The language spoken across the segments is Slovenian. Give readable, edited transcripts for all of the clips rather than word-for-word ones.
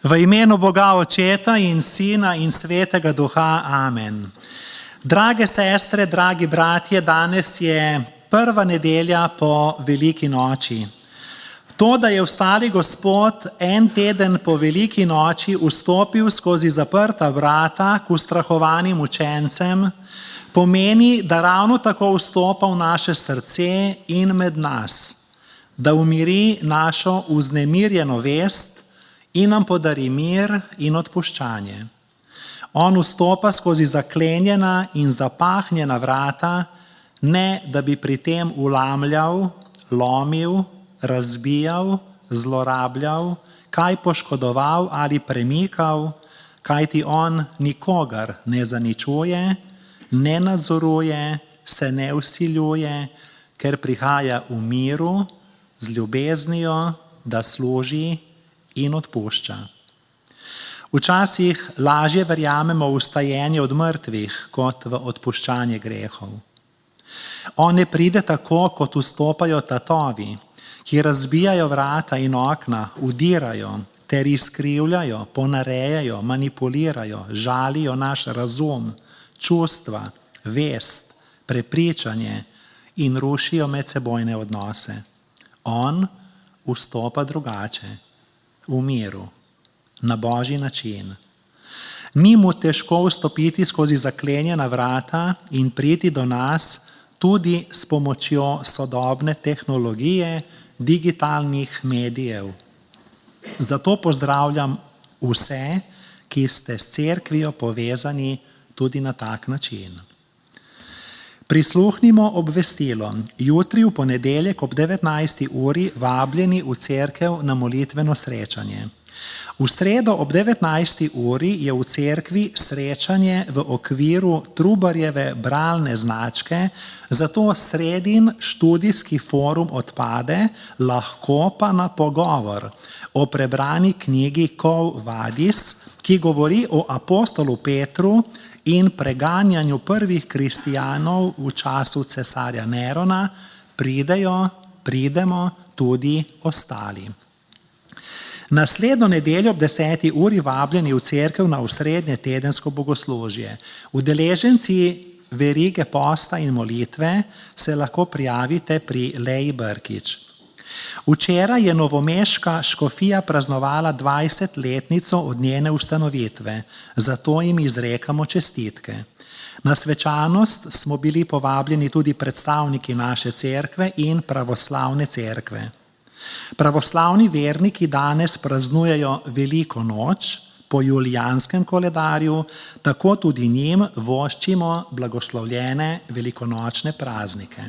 V imenu Boga Očeta in Sina in Svetega Duha. Amen. Drage sestre, dragi bratje, danes je prva nedelja po Veliki noči. To, da je vstali Gospod en teden po Veliki noči vstopil skozi zaprta vrata k ustrahovanim učencem, pomeni, da ravno tako vstopa v naše srce in med nas, da umiri našo vznemirjeno vest in nam podari mir in odpuščanje. On vstopa skozi zaklenjena in zapahnjena vrata, ne da bi pri tem vlamljal, lomil, razbijal, zlorabljal, kaj poškodoval ali premikal, kajti on nikogar ne zaničuje, ne nadzoruje, se ne vsiljuje, ker prihaja v miru, z ljubeznijo, da služi in odpušča. Včasih lažje verjamemo v vstajenje od mrtvih, kot v odpuščanje grehov. On ne pride tako, kot vstopajo tatovi, ki razbijajo vrata in okna, udirajo ter izkrivljajo, ponarejajo, manipulirajo, žalijo naš razum, čustva, vest, prepričanje in rušijo medsebojne odnose. On vstopa drugače, v miru, na Božji način. Ni mu težko vstopiti skozi zaklenjena vrata in priti do nas tudi s pomočjo sodobne tehnologije, digitalnih medijev. Zato pozdravljam vse, ki ste s cerkvijo povezani tudi na tak način. Prisluhnimo obvestilom. Jutri v ponedeljek ob 19. uri vabljeni v cerkev na molitveno srečanje. V sredo ob 19. uri je v cerkvi srečanje v okviru Trubarjeve bralne značke, zato sredin študijski forum odpade, lahko pa na pogovor o prebrani knjigi Quo Vadis, ki govori o apostolu Petru in preganjanju prvih kristijanov v času cesarja Nerona, pridemo tudi ostali. Naslednjo nedeljo ob 10. uri vabljeni v cerkev na osrednje tedensko bogoslužje. Udeleženci verige posta in molitve se lahko prijavite pri Leji Brkič. Včeraj je novomeška škofija praznovala 20-letnico od njene ustanovitve, zato jim izrekamo čestitke. Na svečanost smo bili povabljeni tudi predstavniki naše cerkve in pravoslavne cerkve. Pravoslavni verniki danes praznujejo Veliko noč po julijanskem koledarju, tako tudi njim voščimo blagoslovljene velikonočne praznike.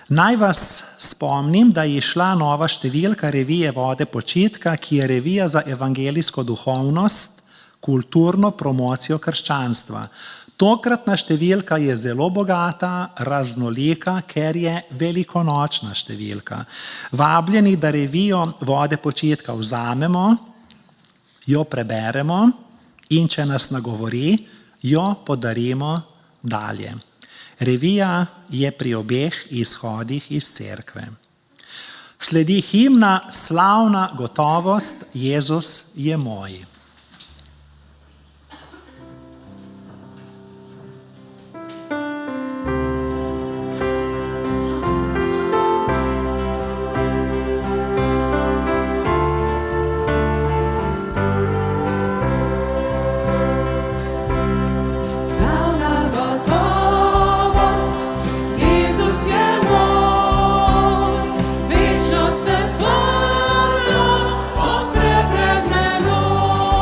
Naj vas spomnim, da je izšla nova številka revije Vode počitka, ki je revija za evangelijsko duhovnost, kulturno promocijo krščanstva. Tokratna številka je zelo bogata, raznolika, ker je velikonočna številka. Vabljeni, da revijo Vode počitka vzamemo, jo preberemo in če nas nagovori, jo podarimo dalje. Revija je pri obeh izhodih iz cerkve. Sledi himna Slavna gotovost, Jezus je moj. Večno se slavlja od prepredne noči.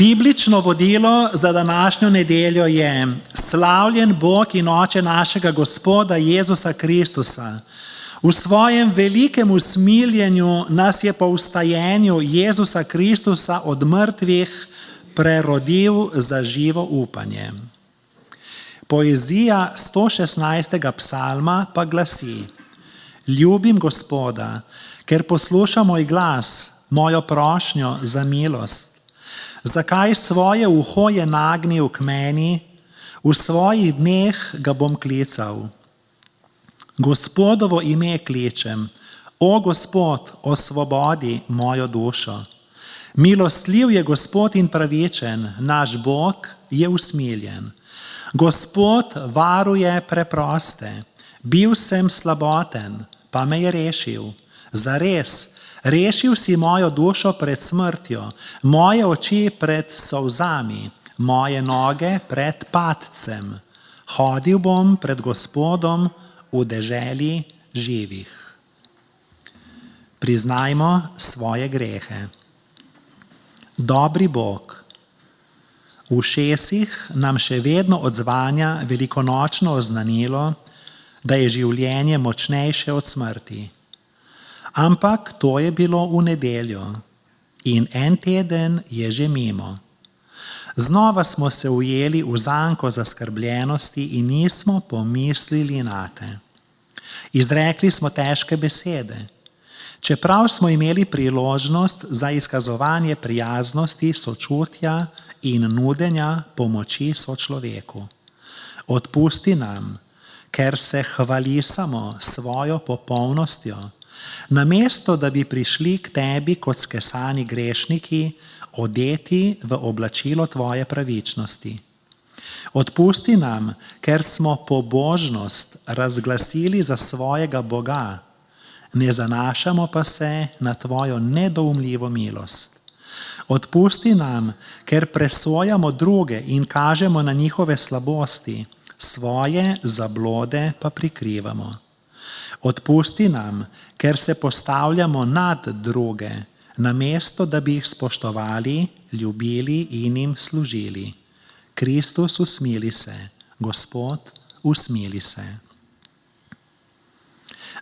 Biblično vodilo za današnjo nedeljo je: slavljen Bog in Oče našega Gospoda Jezusa Kristusa. V svojem velikem usmiljenju nas je po vstajenju Jezusa Kristusa od mrtvih prerodil za živo upanje. Poezija 116. psalma pa glasi: ljubim Gospoda, ker posluša moj glas, mojo prošnjo za milost. Zakaj svoje uho je nagnil k meni, v svojih dneh ga bom klical. Gospodovo ime kličem, o Gospod, osvobodi mojo dušo. Milostljiv je Gospod in pravičen, naš Bog je usmiljen. Gospod varuje preproste, bil sem slaboten, pa me je rešil. Zares, rešil si mojo dušo pred smrtjo, moje oči pred solzami, moje noge pred padcem. Hodil bom pred Gospodom v deželi živih. Priznajmo svoje grehe. Dobri Bog, v ušesih nam še vedno odzvanja velikonočno oznanilo, da je življenje močnejše od smrti. Ampak to je bilo v nedeljo in en teden je že mimo. Znova smo se ujeli v zanko zaskrbljenosti in nismo pomislili nate. Izrekli smo težke besede. Čeprav smo imeli priložnost za izkazovanje prijaznosti, sočutja in nudenja pomoči sočloveku. Odpusti nam, ker se hvalisamo svojo popolnostjo, namesto da bi prišli k tebi kot skesani grešniki, odeti v oblačilo tvoje pravičnosti. Odpusti nam, ker smo pobožnost razglasili za svojega Boga, ne zanašamo pa se na tvojo nedoumljivo milost. Odpusti nam, ker presojamo druge in kažemo na njihove slabosti, svoje zablode pa prikrivamo. Odpusti nam, ker se postavljamo nad druge, namesto da bi jih spoštovali, ljubili in jim služili. Kristus, usmili se, Gospod, usmili se.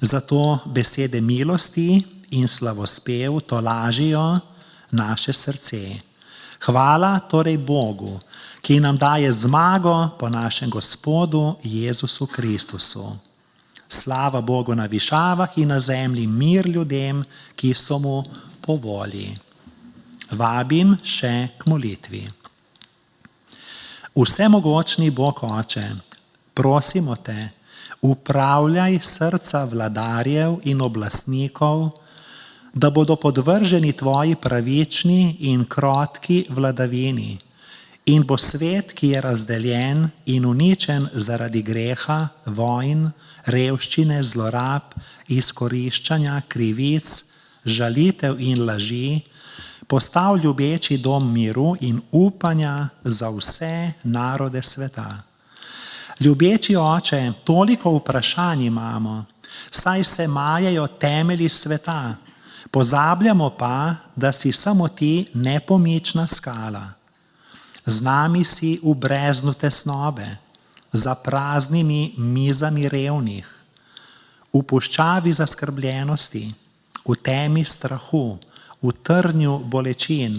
Zato besede milosti in slavospev tolažijo naše srce. Hvala torej Bogu, ki nam daje zmago po našem Gospodu Jezusu Kristusu. Slava Bogu na višavah in na zemlji mir ljudem, ki so mu po volji. Vabim še k molitvi. Vsemogočni Bog Oče, prosimo te, upravljaj srca vladarjev in oblastnikov, da bodo podvrženi tvoji pravični in krotki vladavini in bo svet, ki je razdeljen in uničen zaradi greha, vojn, revščine, zlorab, izkoriščanja, krivic, žalitev in laži, postal ljubeči dom miru in upanja za vse narode sveta. Ljubeči Oče, toliko vprašanj imamo, saj se majejo temelji sveta, pozabljamo pa, da si samo ti nepomična skala. Z nami si v breznu tesnobe, za praznimi mizami revnih, v puščavi zaskrbljenosti, v temi strahu, v trnju bolečin,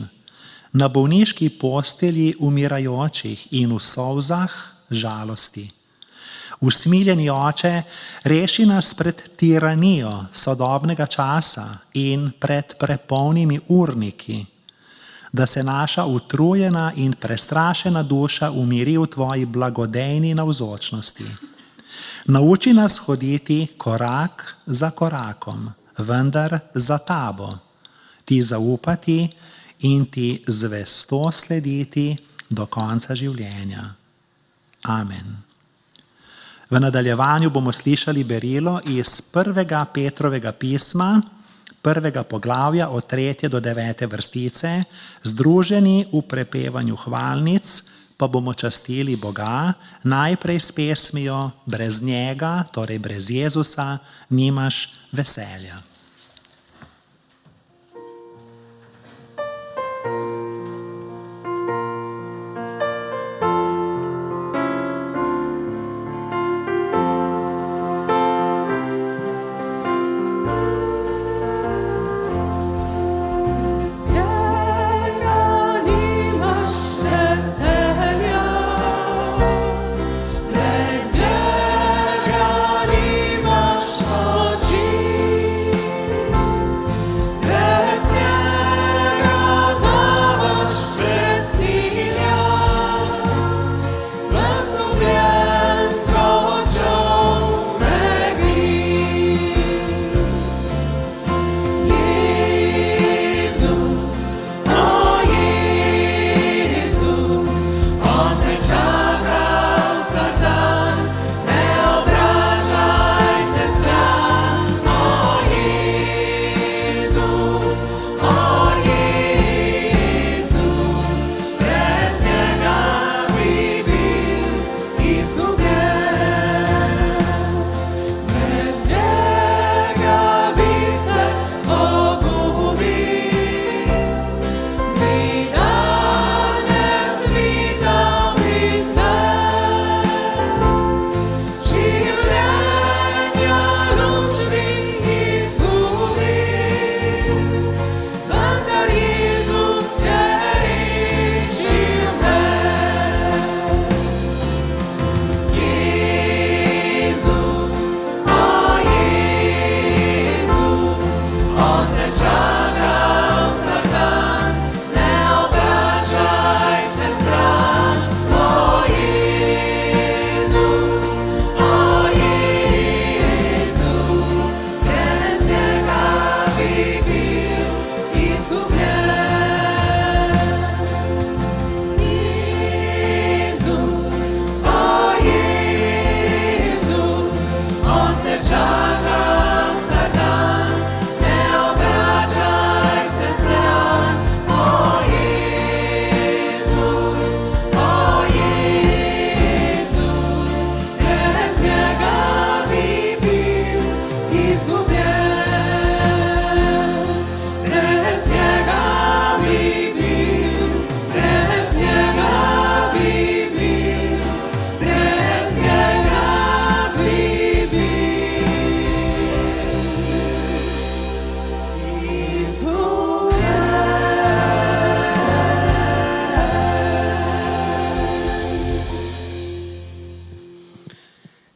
na bolniški postelji umirajočih in v solzah žalosti. Usmiljeni Oče, reši nas pred tiranijo sodobnega časa in pred prepolnimi urniki, da se naša utrujena in prestrašena duša umiri v tvoji blagodejni navzočnosti. Nauči nas hoditi korak za korakom, vendar za tabo, ti zaupati in ti zvesto slediti do konca življenja. Amen. V nadaljevanju bomo slišali berilo iz 1. Petrovega pisma, 1. poglavja od 3. do 9. vrstice, združeni v prepevanju hvalnic, pa bomo častili Boga, najprej s pesmijo Brez njega, torej brez Jezusa, nimaš veselja.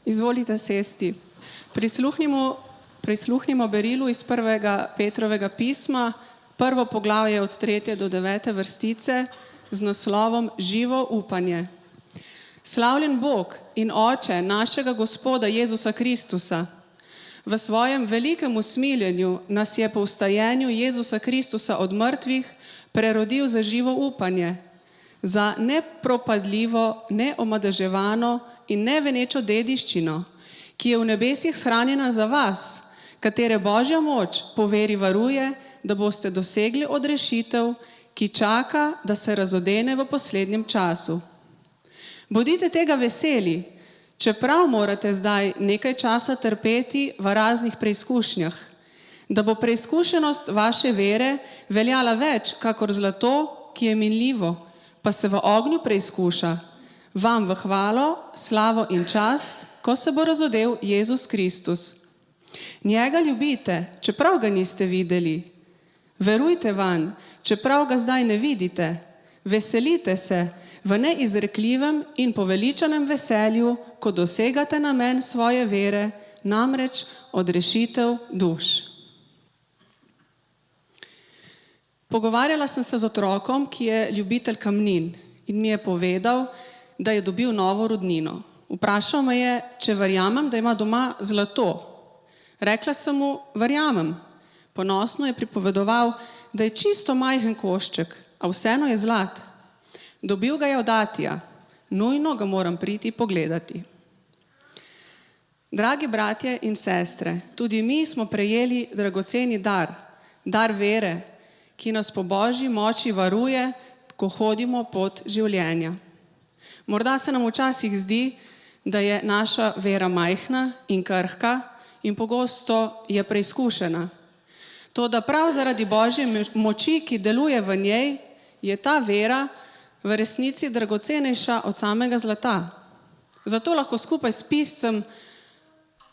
Izvolite sesti. Prisluhnimo berilu iz 1. Petrovega pisma, prvo poglavje od 3. do 9. vrstice z naslovom Živo upanje. Slavljen Bog in Oče našega Gospoda Jezusa Kristusa, v svojem velikem usmiljenju nas je po vstajenju Jezusa Kristusa od mrtvih prerodil za živo upanje, za nepropadljivo, neomadeževano in nevenečo dediščino, ki je v nebesih shranjena za vas, katere Božja moč po veri varuje, da boste dosegli odrešitev, ki čaka, da se razodene v poslednjem času. Bodite tega veseli, čeprav morate zdaj nekaj časa trpeti v raznih preizkušnjah, da bo preizkušenost vaše vere veljala več, kakor zlato, ki je minljivo, pa se v ognju preizkuša, vam v hvalo, slavo in čast, ko se bo razodel Jezus Kristus. Njega ljubite, čeprav ga niste videli. Verujte vanj, čeprav ga zdaj ne vidite. Veselite se v neizrekljivem in poveličanem veselju, ko dosegate namen svoje vere, namreč odrešitev duš. Pogovarjala sem se z otrokom, ki je ljubitelj kamnin in mi je povedal, da je dobil novo rodnino. Vprašal me je, če verjamem, da ima doma zlato. Rekla sem mu, verjamem. Ponosno je pripovedoval, da je čisto majhen košček, a vseeno je zlat. Dobil ga je od atija. Nujno ga moram priti pogledati. Dragi bratje in sestre, tudi mi smo prejeli dragoceni dar vere, ki nas po Božji moči varuje, ko hodimo pot življenja. Morda se nam včasih zdi, da je naša vera majhna in krhka in pogosto je preizkušena. Toda prav zaradi Božje moči, ki deluje v njej, je ta vera v resnici dragocenejša od samega zlata. Zato lahko skupaj s piscem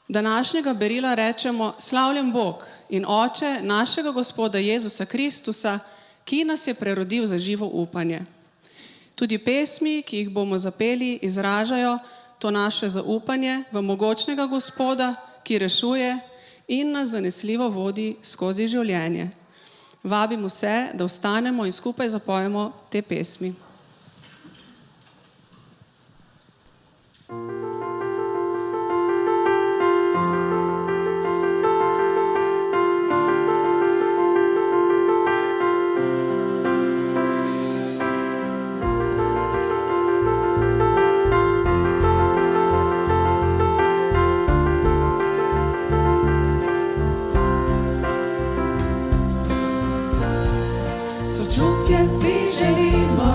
današnjega berila rečemo: slavljen Bog in Oče našega Gospoda Jezusa Kristusa, ki nas je prerodil za živo upanje. Tudi pesmi, ki jih bomo zapeli, izražajo to naše zaupanje v mogočnega Gospoda, ki rešuje in nas zanesljivo vodi skozi življenje. Vabim vse, da vstanemo in skupaj zapojemo te pesmi. Sočutje si želimo,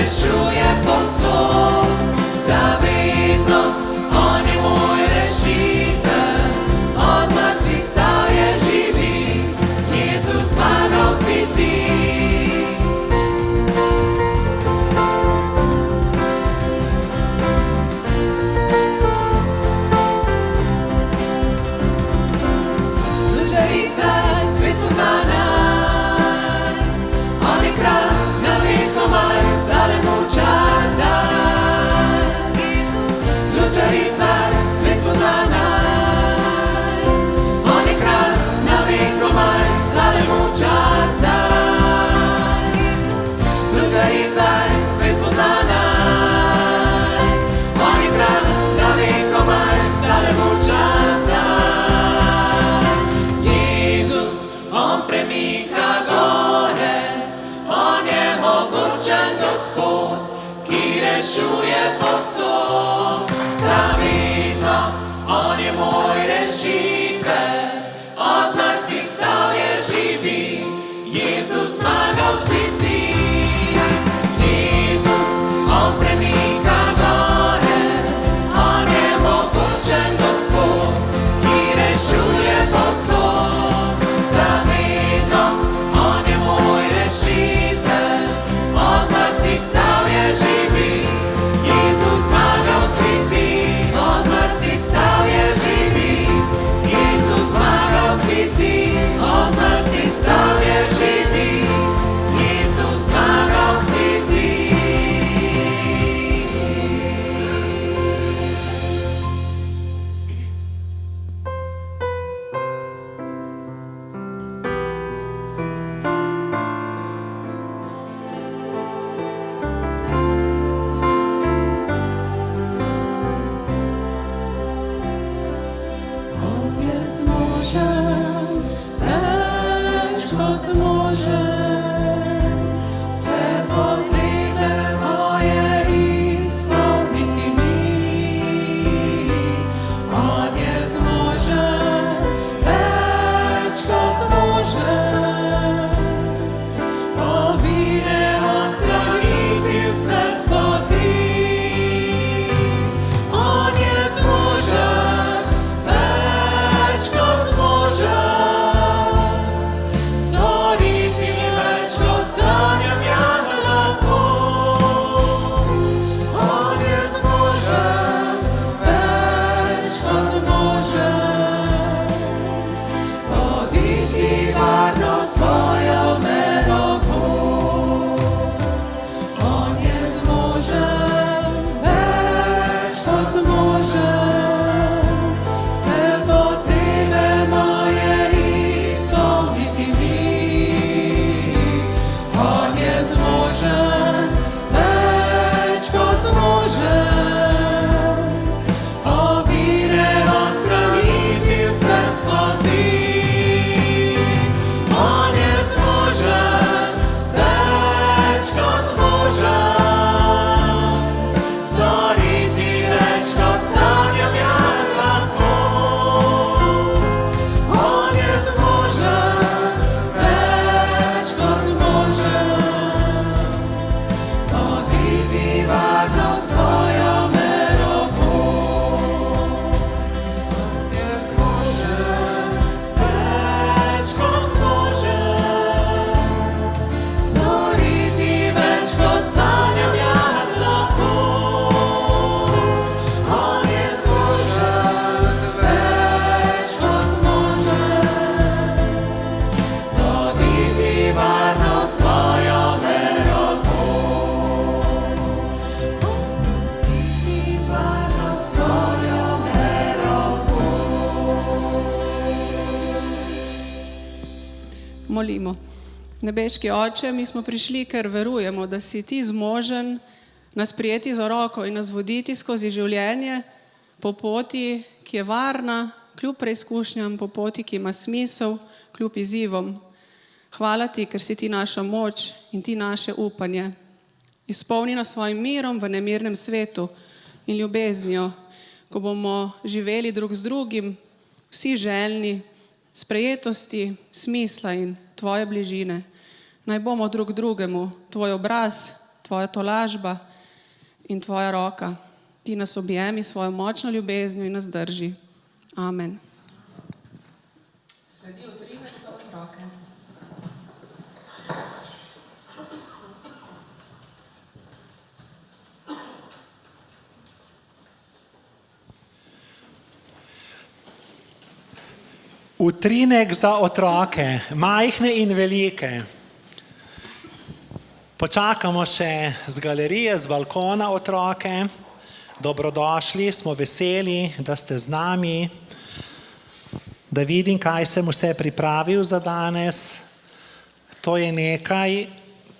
rešuje povsod, zavedno, on je moj rešitelj, od mrtvih stav je živi, Jezus zmagal si ti. Lučari zdaj, svet pozna naj, on je kralj na vekomaj, zdaj mu čas daj. Lučari zdaj, svet pozna naj, on je kralj na vekomaj, zdaj mu čas daj. Lučari zdaj, svet pozna naj, on je kralj na vekomaj, zdaj mu čas daj. Jezus, on premika gore, on je mogočen Gospod, ki rešuje povsod, zavedno, on je moj rešitelj, od mrtvih stav je živi, Jezus zmagal si ti. Jezus, on premika gore, on je mogočen Gospod, ki rešuje povsod, zavedno, on je moj rešitelj, od mrtvih stav je živi, Jezus zmagal si ti. Od mrtvih stav je živi, Jezus zmagal si ti. Od mrtvih stav je živi, Jezus zmagal si ti. On je zmožen, več kot zmožen, vse potrebe moje izpolniti mi. On je zmožen, več kot zmožen, ovire odstraniti vse s poti. On je zmožen, več kot zmožen, storiti več kot sanjam jaz lahko. On je zmožen, več kot zmožen, voditi varno svojo mero pot. On je zmožen, več kot zmožen, vse potrebe moje izpolniti mi. On je zmožen, več kot zmožen, ovire odstraniti vse s poti. On je zmožen, več kot zmožen, storiti več kot sanjam jaz lahko. On je zmožen, več kot zmožen, voditi varno svojo mero pot. On je zmožen, več kot zmožen, storiti več kot sanjam jaz lahko. On je zmožen, več kot zmožen, voditi varno svojo mero pot. Voditi varno svojo mero Molimo. Nebeški Oče, mi smo prišli, ker verujemo, da si ti zmožen nas prijeti za roko in nas voditi skozi življenje po poti, ki je varna, kljub preizkušnjam, po poti, ki ima smisel, kljub izzivom. Hvala ti, ker si ti naša moč in ti naše upanje. Izpolni nas svojim mirom v nemirnem svetu in ljubeznijo, ko bomo živeli drug z drugim, vsi željni sprejetosti, smisla in tvoje bližine. Naj bomo drug drugemu tvoj obraz, tvoja tolažba in tvoja roka. Ti nas objemi s svojo močno ljubeznjo in nas drži. Amen. Sledi utrinek za otroke. Utrinek za otroke, majhne in velike. Počakamo še z galerije, z balkona otroke. Dobrodošli, smo veseli, da ste z nami, da vidim, kaj sem vse pripravil za danes. To je nekaj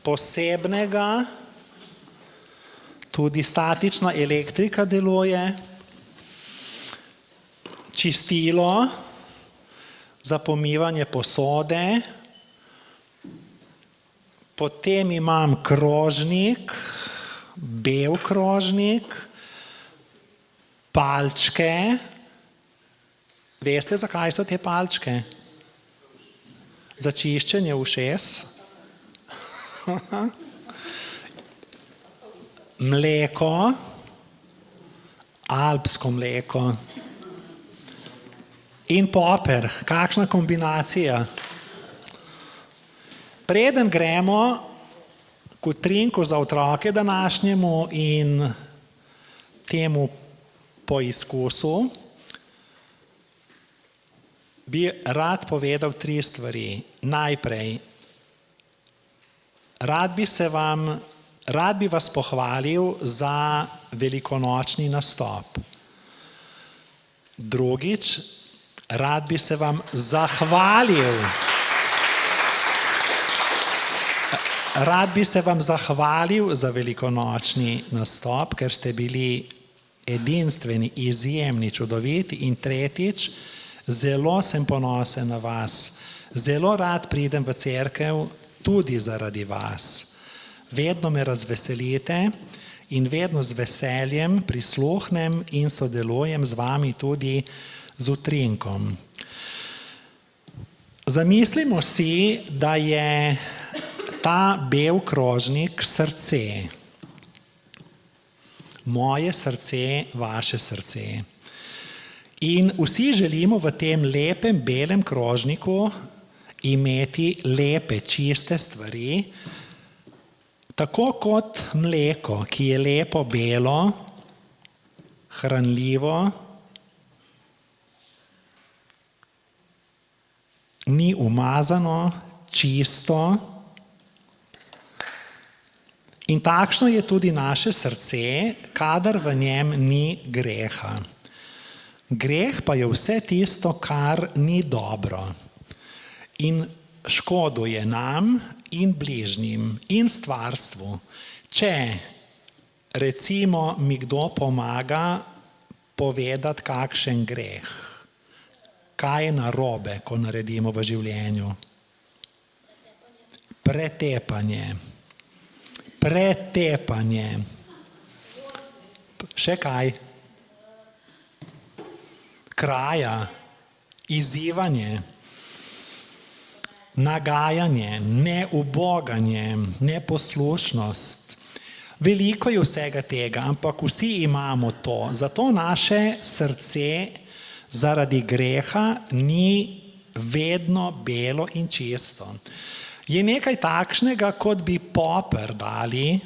posebnega, tudi statična elektrika deluje, čistilo za pomivanje posode, potem imam krožnik, bel krožnik, palčke. Veste, zakaj so te palčke? Za čiščenje ušes. Mleko, alpsko mleko. In poper, kakšna kombinacija. Preden gremo k utrinku za otroke današnjemu in temu poizkusu, bi rad povedal 3 stvari. Najprej, rad bi vas pohvalil za velikonočni nastop. Drugič, rad bi se vam zahvalil. Rad bi se vam zahvalil za velikonočni nastop, ker ste bili edinstveni, izjemni, čudoviti. In tretjič, zelo sem ponosen na vas. Zelo rad pridem v cerkev tudi zaradi vas. Vedno me razveselite in vedno z veseljem prisluhnem in sodelujem z vami tudi z utrinkom. Zamislimo si, da je ta bel krožnik srce. Moje srce, vaše srce. In vsi želimo v tem lepem belem krožniku imeti lepe, čiste stvari, tako kot mleko, ki je lepo belo, hranljivo, ni umazano, čisto. In takšno je tudi naše srce, kadar v njem ni greha. Greh pa je vse tisto, kar ni dobro in škoduje nam in bližnjim in stvarstvu. Če recimo mi kdo pomaga povedati, kakšen greh, kaj je narobe, ko naredimo v življenju? Pretepanje. Pretepanje. Še kaj? Kraja, izzivanje, nagajanje, neuboganje, neposlušnost. Veliko je vsega tega, ampak vsi imamo to. Zato naše srce zaradi greha ni vedno belo in čisto. Je nekaj takšnega, kot bi poper dali,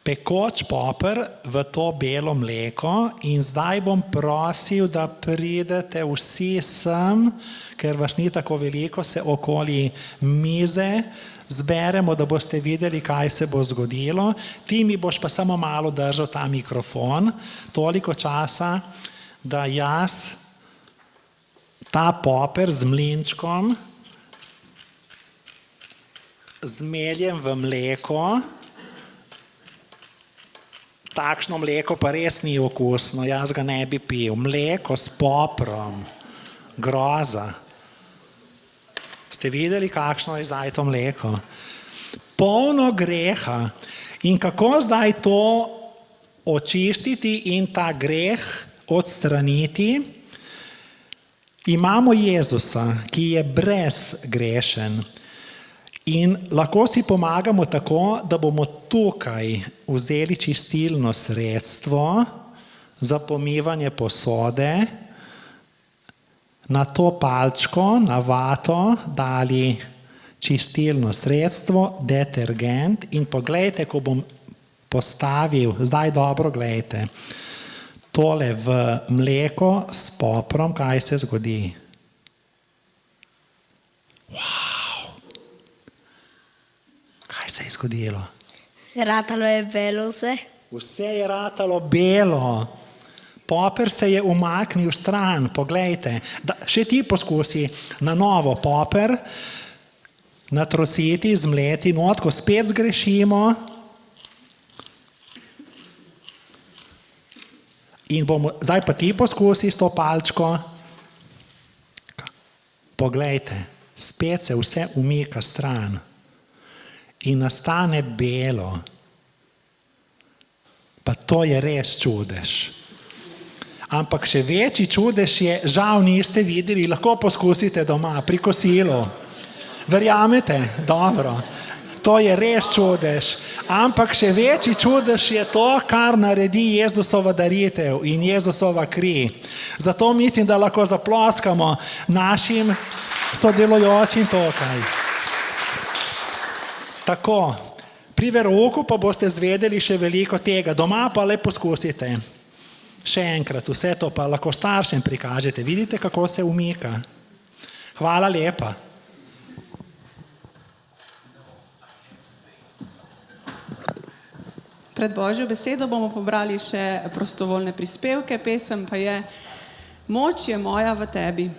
pekoč poper v to belo mleko, in zdaj bom prosil, da pridete vsi sem, ker vas ni tako veliko, se okoli mize zberemo, da boste videli, kaj se bo zgodilo. Ti mi boš pa samo malo držal ta mikrofon, toliko časa, da jaz ta poper z mlinčkom zmeljem v mleko. Takšno mleko pa res ni okusno, jaz ga ne bi pil. Mleko s poprom, groza. Ste videli, kakšno je zdaj to mleko? Polno greha. In kako zdaj to očistiti in ta greh odstraniti? Imamo Jezusa, ki je brezgrešen. In lahko si pomagamo tako, da bomo tukaj vzeli čistilno sredstvo za pomivanje posode, na to palčko, na vato dali čistilno sredstvo, detergent in poglejte, ko bom postavil, zdaj dobro gledajte, tole v mleko s poprom, kaj se zgodi? Wow! Kaj se je zgodilo? Ratalo je belo vse. Vse je ratalo belo. Poper se je umaknil stran, poglejte. Še ti poskusi na novo poper, natrositi, zmleti, not, ko spet zgrešimo. In bomo, zdaj pa ti poskusi s to palčko. Poglejte, spet se vse umika stran. In nastane belo. Pa to je res čudež. Ampak še večji čudež je, žal niste videli, lahko poskusite doma pri kosilu. Verjamete? Dobro. To je res čudež. Ampak še večji čudež je to, kar naredi Jezusova daritev in Jezusova kri. Zato mislim, da lahko zaploskamo našim sodelujočim tukaj. Tako, pri verouku pa boste zvedeli še veliko tega. Doma pa le poskusite. Še enkrat, vse to pa lahko staršem prikažete. Vidite, kako se umika. Hvala lepa. Pred Božjo besedo bomo pobrali še prostovoljne prispevke, pesem pa je Moč je moja v tebi.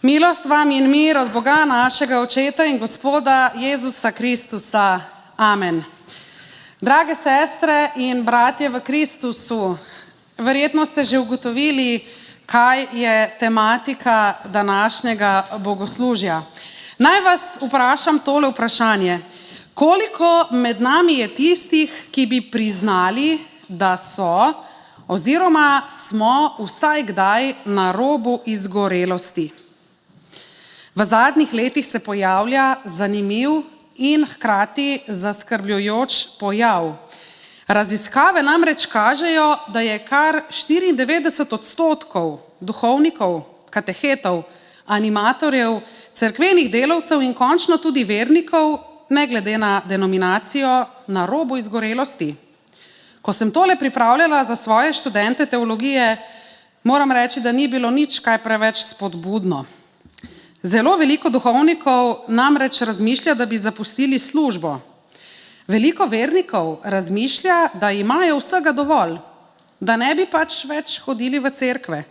Milost vam in mir od Boga našega Očeta in Gospoda Jezusa Kristusa. Amen. Drage sestre in bratje v Kristusu, verjetno ste že ugotovili, kaj je tematika današnjega bogoslužja. Naj vas vprašam tole vprašanje. Koliko med nami je tistih, ki bi priznali, da so oziroma smo vsaj kdaj na robu izgorelosti? V zadnjih letih se pojavlja zanimiv in hkrati zaskrbljujoč pojav. Raziskave namreč kažejo, da je kar 94% duhovnikov, katehetov, animatorjev, cerkvenih delavcev in končno tudi vernikov, ne glede na denominacijo, na robu izgorelosti. Ko sem tole pripravljala za svoje študente teologije, moram reči, da ni bilo nič kaj preveč spodbudno. Zelo veliko duhovnikov namreč razmišlja, da bi zapustili službo. Veliko vernikov razmišlja, da imajo vsega dovolj, da ne bi pač več hodili v cerkve.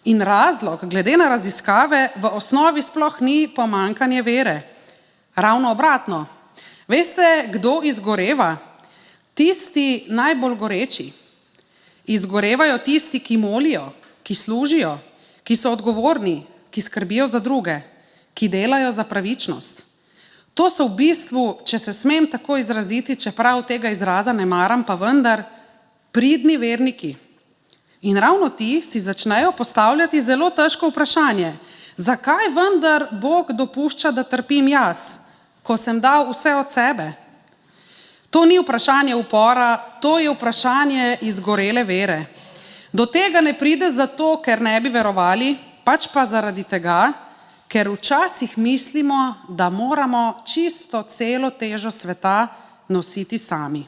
In razlog, glede na raziskave, v osnovi sploh ni pomanjkanje vere. Ravno obratno. Veste, kdo izgoreva? Tisti najbolj goreči. Izgorevajo tisti, ki molijo, ki služijo, ki so odgovorni, ki skrbijo za druge, ki delajo za pravičnost. To so v bistvu, če se smem tako izraziti, čeprav tega izraza ne maram, pa vendar pridni verniki. In ravno ti si začnejo postavljati zelo težko vprašanje. Zakaj vendar Bog dopušča, da trpim jaz, ko sem dal vse od sebe? To ni vprašanje upora, to je vprašanje izgorele vere. Do tega ne pride zato, ker ne bi verovali, pač pa zaradi tega, ker včasih mislimo, da moramo čisto celo težo sveta nositi sami.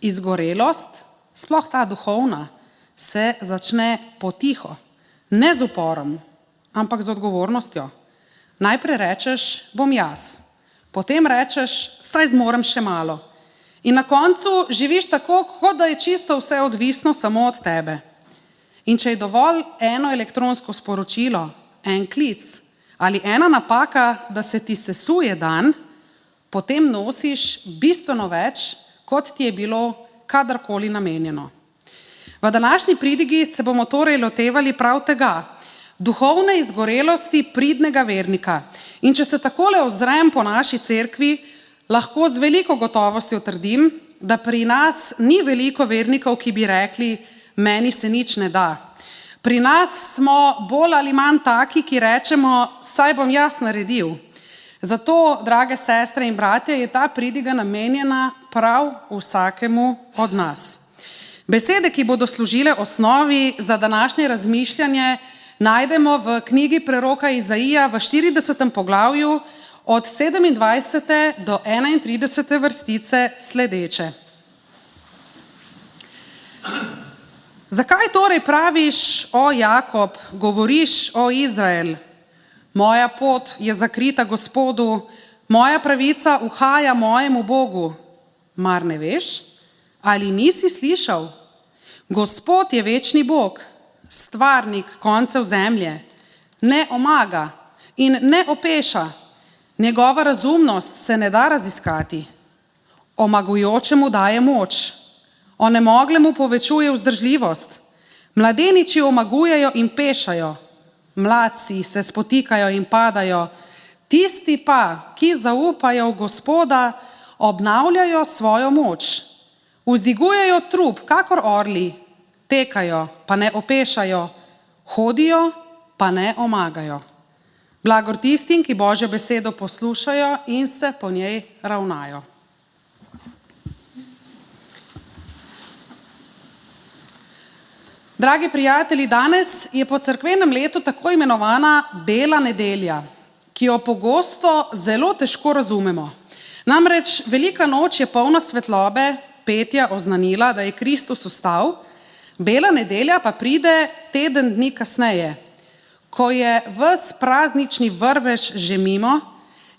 Izgorelost, sploh ta duhovna, se začne potiho, ne z uporom, ampak z odgovornostjo. Najprej rečeš, bom jaz, potem rečeš, saj zmorem še malo. In na koncu živiš tako, kot da je čisto vse odvisno samo od tebe. In če je dovolj eno elektronsko sporočilo, en klic ali ena napaka, da se ti sesuje dan, potem nosiš bistveno več, kot ti je bilo kadarkoli namenjeno. V današnji pridigi se bomo torej lotevali prav tega, duhovne izgorelosti pridnega vernika. In če se takole ozrem po naši cerkvi, lahko z veliko gotovostjo trdim, da pri nas ni veliko vernikov, ki bi rekli, meni se nič ne da. Pri nas smo bolj ali manj taki, ki rečemo, saj bom jaz naredil. Zato, drage sestre in bratje, je ta pridiga namenjena prav vsakemu od nas. Besede, ki bodo služile osnovi za današnje razmišljanje, najdemo v knjigi preroka Izaija v 40. poglavju, od 27. do 31. vrstice sledeče. Zakaj torej praviš, o Jakob, govoriš, o Izrael? Moja pot je zakrita Gospodu, moja pravica uhaja mojemu Bogu. Mar ne veš? Ali nisi slišal? Gospod je večni Bog, stvarnik koncev zemlje, ne omaga in ne opeša. Njegova razumnost se ne da raziskati. Omagujočemu daje moč, onemoglemu povečuje vzdržljivost. Mladeniči omagujejo in pešajo, mladci se spotikajo in padajo. Tisti pa, ki zaupajo v Gospoda, obnavljajo svojo moč. Vzdigujejo trup, kakor orli, tekajo, pa ne opešajo, hodijo, pa ne omagajo. Blagor tistim, ki Božjo besedo poslušajo in se po njej ravnajo. Dragi prijatelji, danes je po cerkvenem letu tako imenovana Bela nedelja, ki jo pogosto zelo težko razumemo. Namreč velika noč je polna svetlobe, petja oznanila, da je Kristus vstal, Bela nedelja pa pride teden dni kasneje, ko je ves praznični vrvež že mimo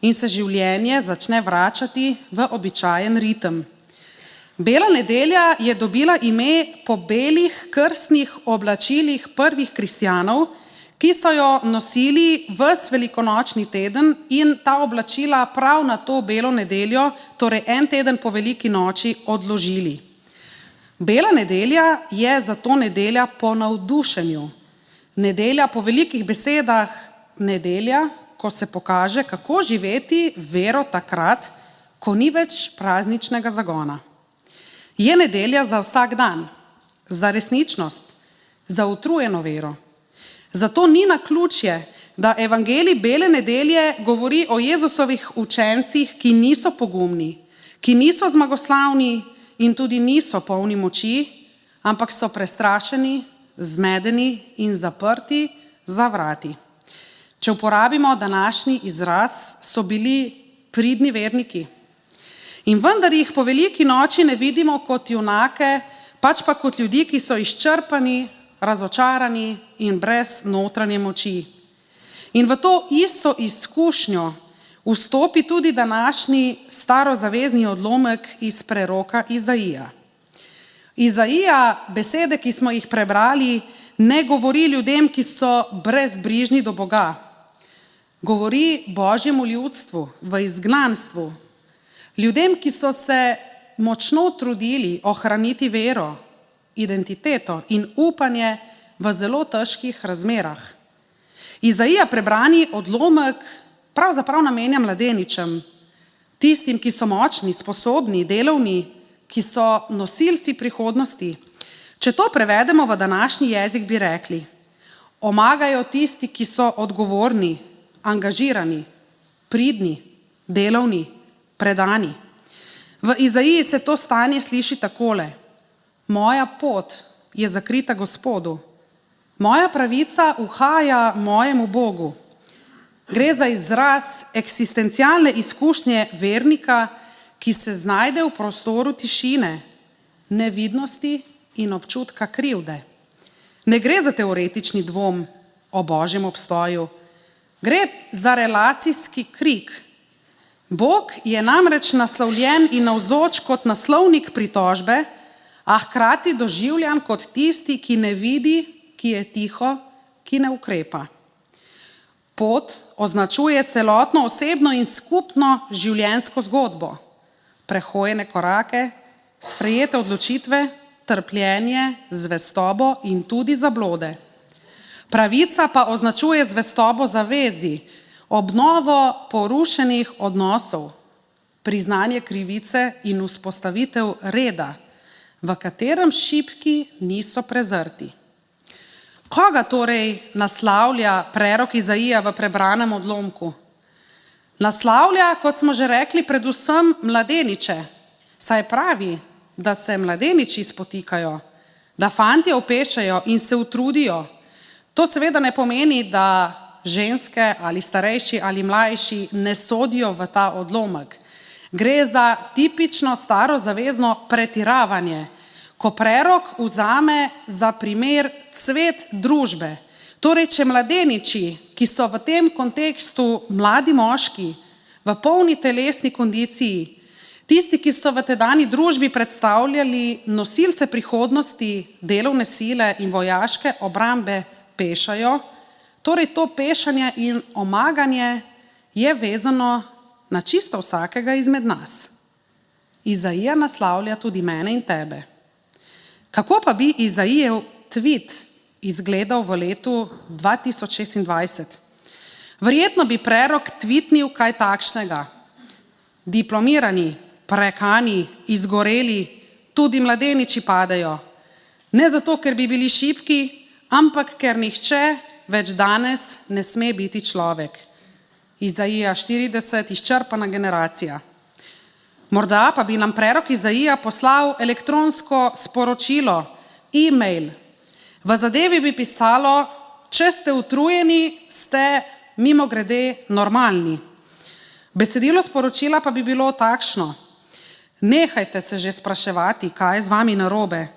in se življenje začne vračati v običajen ritem. Bela nedelja je dobila ime po belih krstnih oblačilih prvih kristjanov, ki so jo nosili ves velikonočni teden in ta oblačila prav na to belo nedeljo, torej en teden po veliki noči, odložili. Bela nedelja je zato nedelja po navdušenju. Nedelja po velikih besedah, nedelja, ko se pokaže, kako živeti vero takrat, ko ni več prazničnega zagona. Je nedelja za vsak dan, za resničnost, za utrujeno vero. Zato ni naključje, da evangelij Bele nedelje govori o Jezusovih učencih, ki niso pogumni, ki niso zmagoslavni in tudi niso polni moči, ampak so prestrašeni, zmedeni in zaprti za vrati. Če uporabimo današnji izraz, so bili pridni verniki. In vendar jih po veliki noči ne vidimo kot junake, pač pa kot ljudi, ki so izčrpani, razočarani in brez notranje moči. In v to isto izkušnjo vstopi tudi današnji starozavezni odlomek iz preroka Izaija. Izaija, besede, ki smo jih prebrali, ne govori ljudem, ki so brezbrižni do Boga. Govori Božjemu ljudstvu v izgnanstvu, ljudem, ki so se močno trudili ohraniti vero, identiteto in upanje v zelo težkih razmerah. Izaija prebrani odlomek pravzaprav namenja mladeničem, tistim, ki so močni, sposobni, delovni, ki so nosilci prihodnosti. Če to prevedemo v današnji jezik, bi rekli: omagajo tisti, ki so odgovorni, angažirani, pridni, delovni, predani. V Izaiji se to stanje sliši takole: moja pot je zakrita Gospodu, moja pravica uhaja mojemu Bogu. Gre za izraz eksistencialne izkušnje vernika, ki se znajde v prostoru tišine, nevidnosti in občutka krivde. Ne gre za teoretični dvom o Božjem obstoju, gre za relacijski krik. Bog je namreč naslovljen in navzoč kot naslovnik pritožbe, a hkrati doživljan kot tisti, ki ne vidi, ki je tiho, ki ne ukrepa. Pot označuje celotno osebno in skupno življenjsko zgodbo, prehojene korake, sprejete odločitve, trpljenje, zvestobo in tudi zablode. Pravica pa označuje zvestobo zavezi, obnovo porušenih odnosov, priznanje krivice in vzpostavitev reda, v katerem šibki niso prezrti. Koga torej naslavlja prerok Izaija v prebranem odlomku? Naslavlja, kot smo že rekli, predvsem mladeniče, saj pravi, da se mladeniči spotikajo, da fantje opešajo in se utrudijo. To seveda ne pomeni, da ženske ali starejši ali mlajši ne sodijo v ta odlomek. Gre za tipično starozavezno pretiravanje, ko prerok vzame za primer cvet družbe. Torej, če mladeniči, ki so v tem kontekstu mladi moški, v polni telesni kondiciji, tisti, ki so v tedanji družbi predstavljali nosilce prihodnosti, delovne sile in vojaške obrambe, pešajo, torej to pešanje in omaganje je vezano na čisto vsakega izmed nas. Izaija naslavlja tudi mene in tebe. Kako pa bi Izaijev tvit izgledal v letu 2026? Verjetno bi prerok tvitnil kaj takšnega: diplomirani, prekani, izgoreli, tudi mladeniči padejo. Ne zato, ker bi bili šibki, ampak ker nihče več danes ne sme biti človek. Izaija 40, izčrpana generacija. Morda pa bi nam prerok Izaija poslal elektronsko sporočilo, e-mail. V zadevi bi pisalo: če ste utrujeni, ste mimogrede normalni. Besedilo sporočila pa bi bilo takšno: nehajte se že spraševati, kaj je z vami narobe.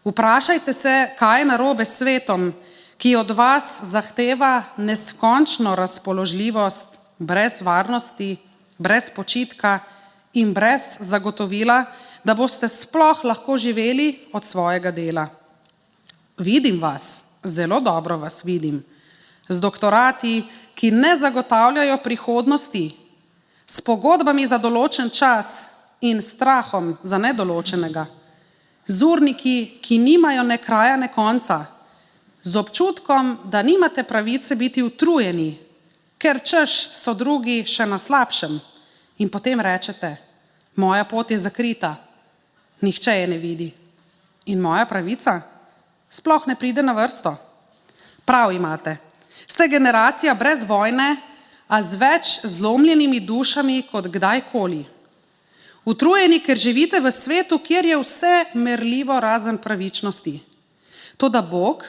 Vprašajte se, kaj je narobe s svetom, ki od vas zahteva neskončno razpoložljivost, brez varnosti, brez počitka in brez zagotovila, da boste sploh lahko živeli od svojega dela. Vidim vas, zelo dobro vas vidim, z doktorati, ki ne zagotavljajo prihodnosti, s pogodbami za določen čas in strahom za nedoločenega, z urniki, ki nimajo ne kraja ne konca, z občutkom, da nimate pravice biti utrujeni, ker češ so drugi še na slabšem, in potem rečete: moja pot je zakrita, nihče je ne vidi. In moja pravica sploh ne pride na vrsto. Prav imate. Ste generacija brez vojne, a z več zlomljenimi dušami kot kdajkoli. Utrujeni, ker živite v svetu, kjer je vse merljivo razen pravičnosti. Toda Bog,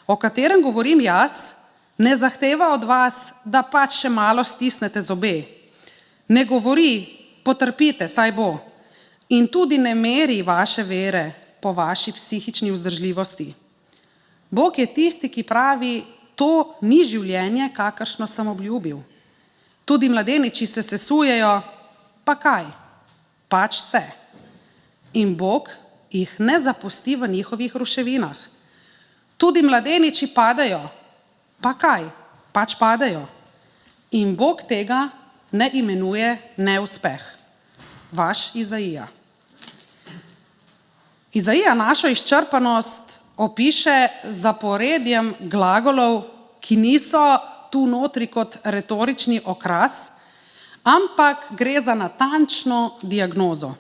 o katerem govorim jaz, ne zahteva od vas, da pač še malo stisnete zobe. Ne govori: potrpite, saj bo. In tudi ne meri vaše vere po vaši psihični vzdržljivosti. Bog je tisti, ki pravi, to ni življenje, kakršno sem obljubil. Tudi mladeniči se sesujejo, pa kaj? Pač se. In Bog jih ne zapusti v njihovih ruševinah. Tudi mladeniči padajo, pa kaj? Pač padajo. In Bog tega ne imenuje neuspeh. Vaš Izaija. Izaija našo izčrpanost opiše zaporedjem glagolov, ki niso tu notri kot retorični okras, ampak gre za natančno diagnozo.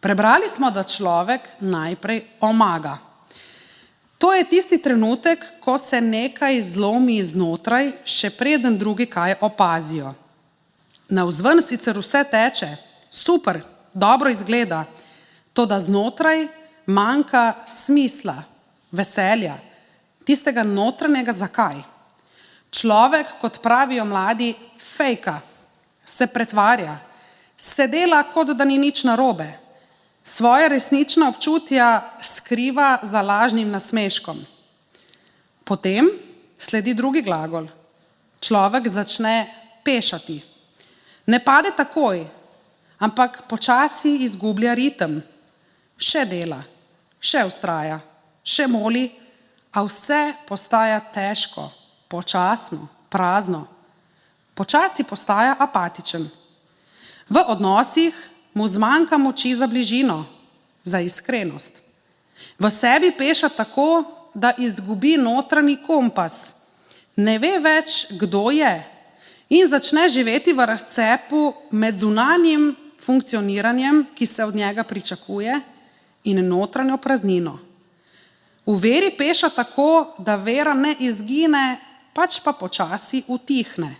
Prebrali smo, da človek najprej omaga. To je tisti trenutek, ko se nekaj zlomi iznotraj, še preden drugi kaj opazijo. Navzven sicer vse teče, super, dobro izgleda, toda znotraj manjka smisla, veselja, tistega notranjega zakaj. Človek, kot pravijo mladi, fejka, se pretvarja, se dela, kot da ni nič narobe. Svoje resnična občutja skriva za lažnim nasmeškom. Potem sledi drugi glagol. Človek začne pešati. Ne pade takoj, ampak počasi izgublja ritem. Še dela, še vztraja, še moli, a vse postaja težko, počasno, prazno. Počasi postaja apatičen. V odnosih mu zmanjka moči za bližino, za iskrenost. V sebi peša tako, da izgubi notranji kompas. Ne ve več, kdo je in začne živeti v razcepu med zunanjim funkcioniranjem, ki se od njega pričakuje, in notranjo praznino. V veri peša tako, da vera ne izgine, pač pa počasi utihne.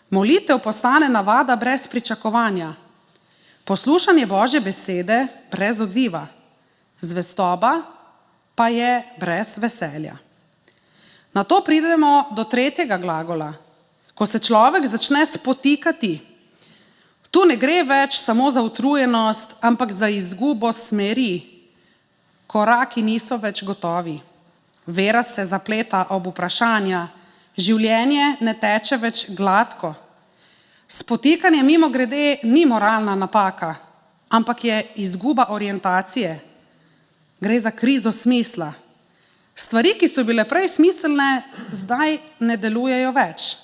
Molitev postane navada brez pričakovanja. Poslušanje Božje besede brez odziva. Zvestoba pa je brez veselja. Nato pridemo do tretjega glagola, ko se človek začne spotikati. Tu ne gre več samo za utrujenost, ampak za izgubo smeri. Koraki niso več gotovi. Vera se zapleta ob vprašanja, življenje ne teče več gladko. Spotikanje mimogrede ni moralna napaka, ampak je izguba orientacije. Gre za krizo smisla. Stvari, ki so bile prej smiselne, zdaj ne delujejo več.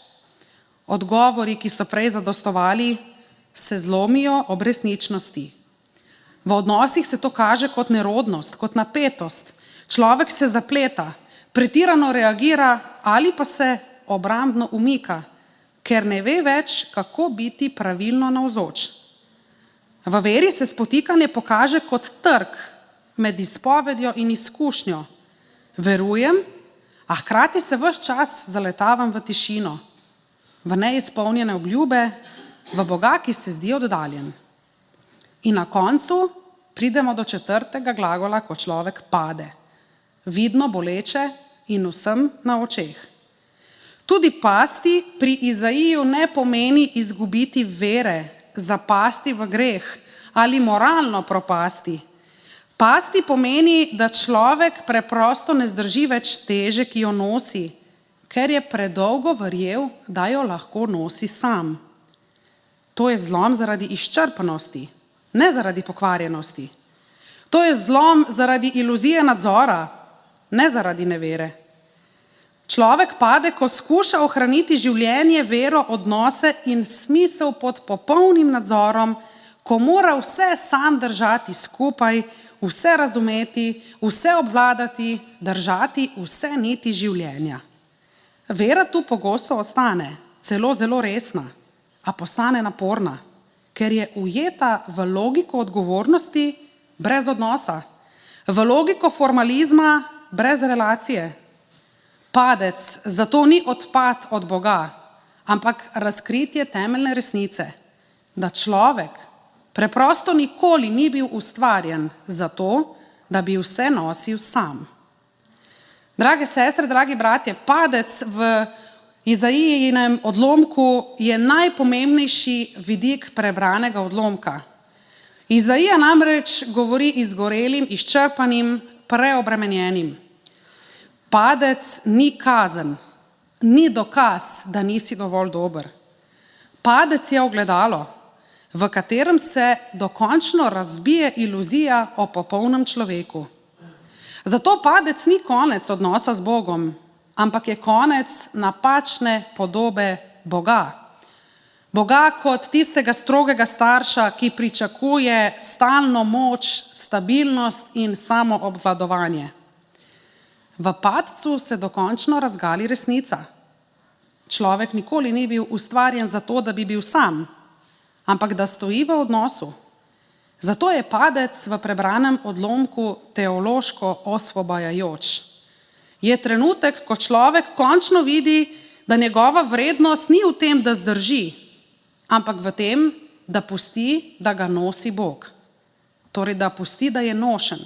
Odgovori, ki so prej zadostovali, se zlomijo ob resničnosti. V odnosih se to kaže kot nerodnost, kot napetost. Človek se zapleta, pretirano reagira ali pa se obrambno umika, ker ne ve več, kako biti pravilno navzoč. V veri se spotikanje pokaže kot trk med izpovedjo in izkušnjo. Verujem, a hkrati se ves čas zaletavam v tišino, v neizpolnjene obljube, v Boga, ki se zdi oddaljen. In na koncu pridemo do četrtega glagola, ko človek pade. Vidno, boleče in vsem na očeh. Tudi pasti pri Izaiju ne pomeni izgubiti vere, zapasti v greh ali moralno propasti. Pasti pomeni, da človek preprosto ne zdrži več teže, ki jo nosi, ker je predolgo verjel, da jo lahko nosi sam. To je zlom zaradi izčrpanosti, ne zaradi pokvarjenosti. To je zlom zaradi iluzije nadzora, ne zaradi nevere. Človek pade, ko skuša ohraniti življenje, vero, odnose in smisel pod popolnim nadzorom, ko mora vse sam držati skupaj, vse razumeti, vse obvladati, držati vse niti življenja. Vera tu pogosto ostane, celo zelo resna, a postane naporna, ker je ujeta v logiko odgovornosti brez odnosa, v logiko formalizma brez relacije. Padec zato ni odpad od Boga, ampak razkritje temeljne resnice, da človek preprosto nikoli ni bil ustvarjen zato, da bi vse nosil sam. Drage sestre, dragi bratje, padec v Izaijinem odlomku je najpomembnejši vidik prebranega odlomka. Izaija namreč govori izgorelim, izčrpanim, preobremenjenim. Padec ni kazen, ni dokaz, da nisi dovolj dober. Padec je ogledalo, v katerem se dokončno razbije iluzija o popolnem človeku. Zato padec ni konec odnosa z Bogom, ampak je konec napačne podobe Boga. Boga kot tistega strogega starša, ki pričakuje stalno moč, stabilnost in samoobvladovanje. V padcu se dokončno razgali resnica. Človek nikoli ni bil ustvarjen zato, da bi bil sam, ampak da stoji v odnosu. Zato je padec v prebranem odlomku teološko osvobajajoč. Je trenutek, ko človek končno vidi, da njegova vrednost ni v tem, da zdrži, ampak v tem, da pusti, da ga nosi Bog. Torej, da pusti, da je nošen.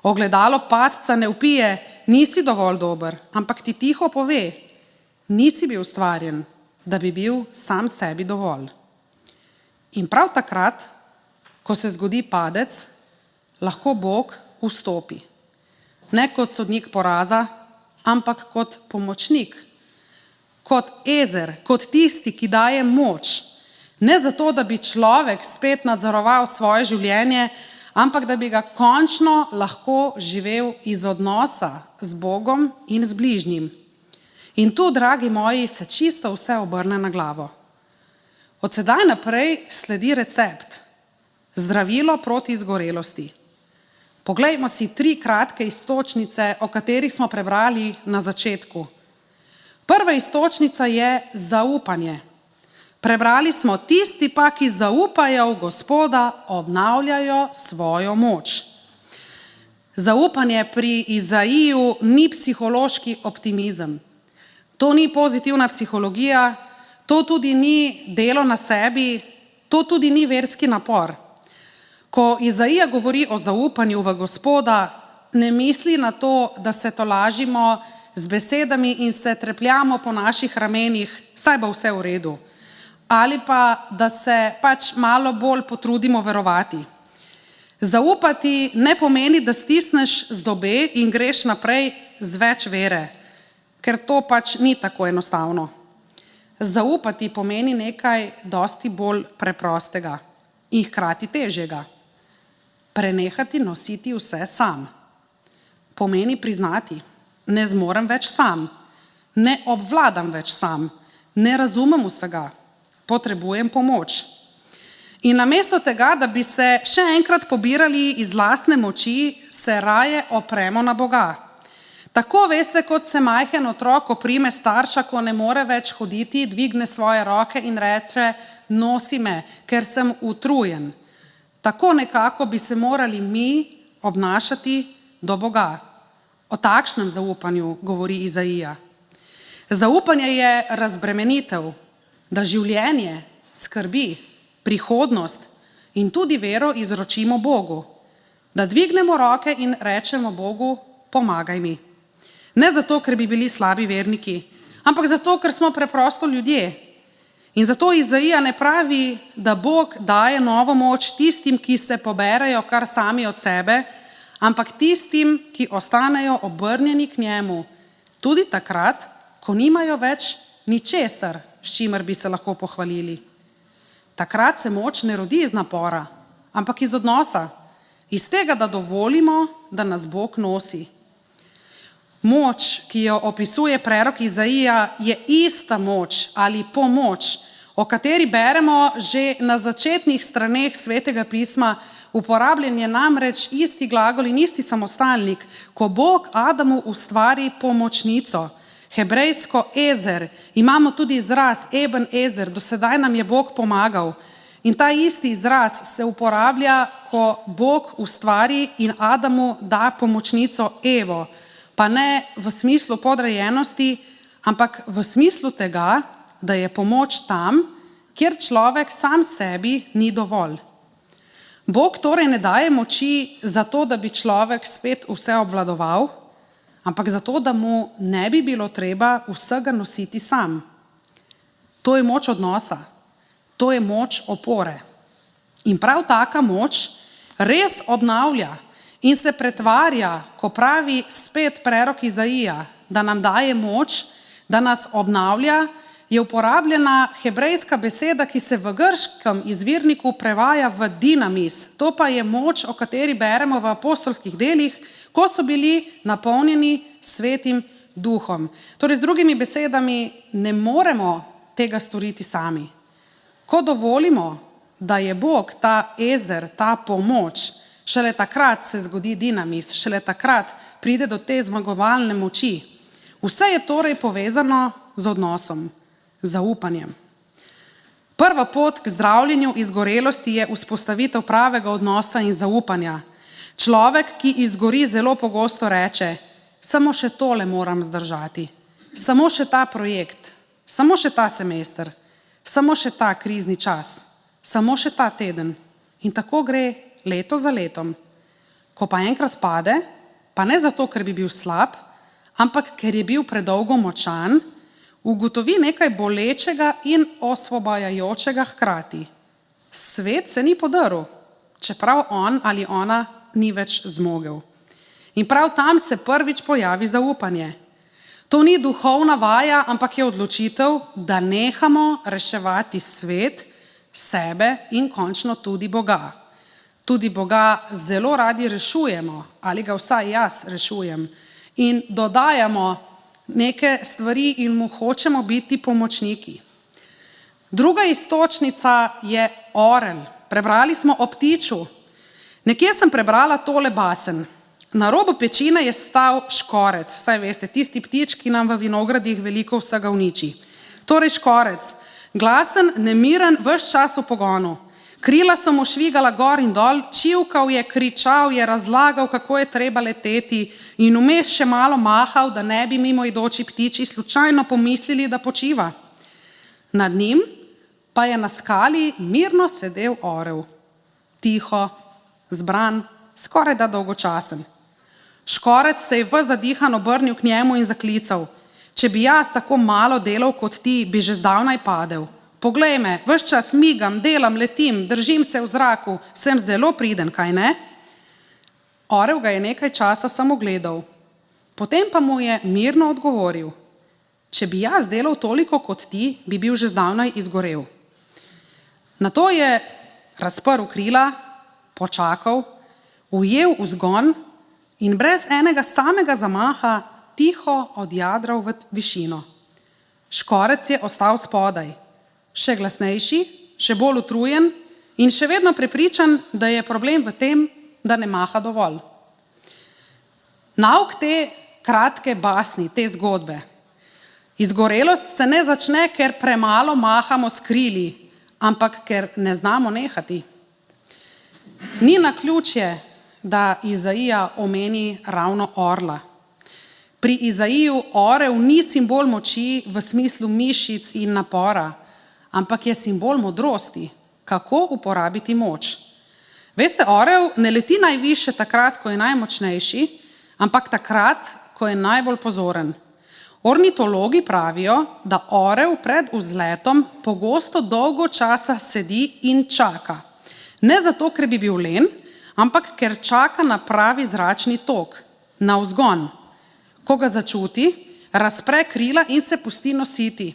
Ogledalo padca ne vpije, nisi dovolj dober, ampak ti tiho pove, nisi bil ustvarjen, da bi bil sam sebi dovolj. In prav takrat, ko se zgodi padec, lahko Bog vstopi. Ne kot sodnik poraza, ampak kot pomočnik, kot Ezer, kot tisti, ki daje moč. Ne zato, da bi človek spet nadzoroval svoje življenje, ampak da bi ga končno lahko živel iz odnosa z Bogom in z bližnjim. In tu, dragi moji, se čisto vse obrne na glavo. Od sedaj naprej sledi recept. Zdravilo proti izgorelosti. Poglejmo si 3 kratke iztočnice, o katerih smo prebrali na začetku. Prva iztočnica je zaupanje. Prebrali smo, tisti pa, ki zaupajo v Gospoda, obnavljajo svojo moč. Zaupanje pri Izaiju ni psihološki optimizem. To ni pozitivna psihologija, to tudi ni delo na sebi, to tudi ni verski napor. Ko Izaija govori o zaupanju v Gospoda, ne misli na to, da se tolažimo z besedami in se trepljamo po naših ramenih, saj bo vse v redu. Ali pa, da se pač malo bolj potrudimo verovati. Zaupati ne pomeni, da stisneš zobe in greš naprej z več vere, ker to pač ni tako enostavno. Zaupati pomeni nekaj dosti bolj preprostega in hkrati težjega. Prenehati nositi vse sam. Pomeni priznati, ne zmorem več sam, ne obvladam več sam, ne razumem vsega, potrebujem pomoč. In namesto tega, da bi se še enkrat pobirali iz lastne moči, se raje opremo na Boga. Tako veste, kot se majhen otrok oprime starša, ko ne more več hoditi, dvigne svoje roke in reče, nosi me, ker sem utrujen. Tako nekako bi se morali mi obnašati do Boga. O takšnem zaupanju govori Izaija. Zaupanje je razbremenitev, da življenje, skrbi, prihodnost in tudi vero izročimo Bogu. Da dvignemo roke in rečemo Bogu, pomagaj mi. Ne zato, ker bi bili slabi verniki, ampak zato, ker smo preprosto ljudje. In zato Izaija ne pravi, da Bog daje novo moč tistim, ki se poberejo kar sami od sebe, ampak tistim, ki ostanejo obrnjeni k njemu, tudi takrat, ko nimajo več ničesar, s čimer bi se lahko pohvalili. Takrat se moč ne rodi iz napora, ampak iz odnosa, iz tega, da dovolimo, da nas Bog nosi. Moč, ki jo opisuje prerok Izaija, je ista moč ali pomoč, o kateri beremo že na začetnih straneh Svetega pisma. Uporabljen je namreč isti glagol in isti samostalnik, ko Bog Adamu ustvari pomočnico, hebrejsko Ezer, imamo tudi izraz Eben Ezer, do sedaj nam je Bog pomagal. In ta isti izraz se uporablja, ko Bog ustvari in Adamu da pomočnico Evo, pa ne v smislu podrejenosti, ampak v smislu tega, da je pomoč tam, kjer človek sam sebi ni dovolj. Bog torej ne daje moči zato, da bi človek spet vse obvladoval, ampak zato, da mu ne bi bilo treba vsega nositi sam. To je moč odnosa, to je moč opore. In prav taka moč res obnavlja in se pretvarja, ko pravi spet prerok Izaija, da nam daje moč, da nas obnavlja, je uporabljena hebrejska beseda, ki se v grškem izvirniku prevaja v dinamis. To pa je moč, o kateri beremo v apostolskih delih, ko so bili napolnjeni Svetim Duhom. Torej, z drugimi besedami, ne moremo tega storiti sami. Ko dovolimo, da je Bog ta ezer, ta pomoč, šele takrat se zgodi dinamis, šele takrat pride do te zmagovalne moči. Vse je torej povezano z odnosom, zaupanjem. Prva pot k zdravljenju izgorelosti je vzpostavitev pravega odnosa in zaupanja. Človek, ki izgori, zelo pogosto reče, samo še tole moram zdržati, samo še ta projekt, samo še ta semester, samo še ta krizni čas, samo še ta teden. In tako gre leto za letom. Ko pa enkrat pade, pa ne zato, ker bi bil slab, ampak ker je bil predolgo močan, ugotovi nekaj bolečega in osvobajajočega hkrati. Svet se ni podrl, čeprav on ali ona ni več zmogel. In prav tam se prvič pojavi zaupanje. To ni duhovna vaja, ampak je odločitev, da nehamo reševati svet, sebe in končno tudi Boga. Tudi Boga zelo radi rešujemo, ali ga vsaj jaz rešujem, in dodajamo neke stvari in mu hočemo biti pomočniki. Druga iztočnica je orel. Prebrali smo o ptiču. Nekje sem prebrala tole basen. Na robu pečine je stal škorec, saj veste, tisti ptič, ki nam v vinogradih veliko vsega uniči. Torej škorec, glasen, nemiren, ves čas v pogonu. Krila so mu švigala gor in dol, čivkal je, kričal je, razlagal, kako je treba leteti in vmes še malo mahal, da ne bi mimoidoči ptiči slučajno pomislili, da počiva. Nad njim pa je na skali mirno sedel orel. Tiho, zbran, skoraj da dolgočasen. Škorec se je ves zadihan obrnil k njemu in zaklical, če bi jaz tako malo delal kot ti, bi že zdavnaj padel. Poglej me, ves čas migam, delam, letim, držim se v zraku, sem zelo priden, kaj ne? Orel ga je nekaj časa samo gledal, potem pa mu je mirno odgovoril, če bi jaz delal toliko kot ti, bi bil že zdavnaj izgorel. Nato je razprl krila, počakal, ujel vzgon in brez enega samega zamaha tiho odjadral v višino. Škorec je ostal spodaj, še glasnejši, še bolj utrujen in še vedno prepričan, da je problem v tem, da ne maha dovolj. Nauk te kratke basni, te zgodbe. Izgorelost se ne začne, ker premalo mahamo s krili, ampak ker ne znamo nehati. Ni naključje, da Izaija omeni ravno orla. Pri Izaiju orel ni simbol moči v smislu mišic in napora, ampak je simbol modrosti, kako uporabiti moč. Veste, orel ne leti najvišje takrat, ko je najmočnejši, ampak takrat, ko je najbolj pozoren. Ornitologi pravijo, da orel pred vzletom pogosto dolgo časa sedi in čaka. Ne zato, ker bi bil len, ampak ker čaka na pravi zračni tok, na vzgon. Ko ga začuti, razpre krila in se pusti nositi.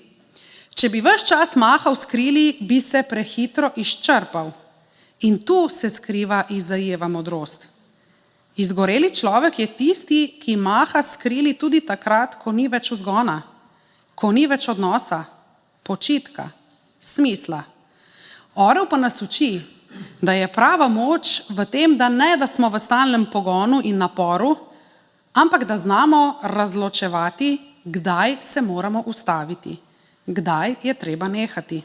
Če bi ves čas mahal s krili, bi se prehitro izčrpal. In tu se skriva Izaijeva modrost. Izgoreli človek je tisti, ki maha s krili tudi takrat, ko ni več vzgona, ko ni več odnosa, počitka, smisla. Orel pa nas uči, da je prava moč v tem, da ne, da smo v stalnem pogonu in naporu, ampak da znamo razločevati, kdaj se moramo ustaviti, kdaj je treba nehati.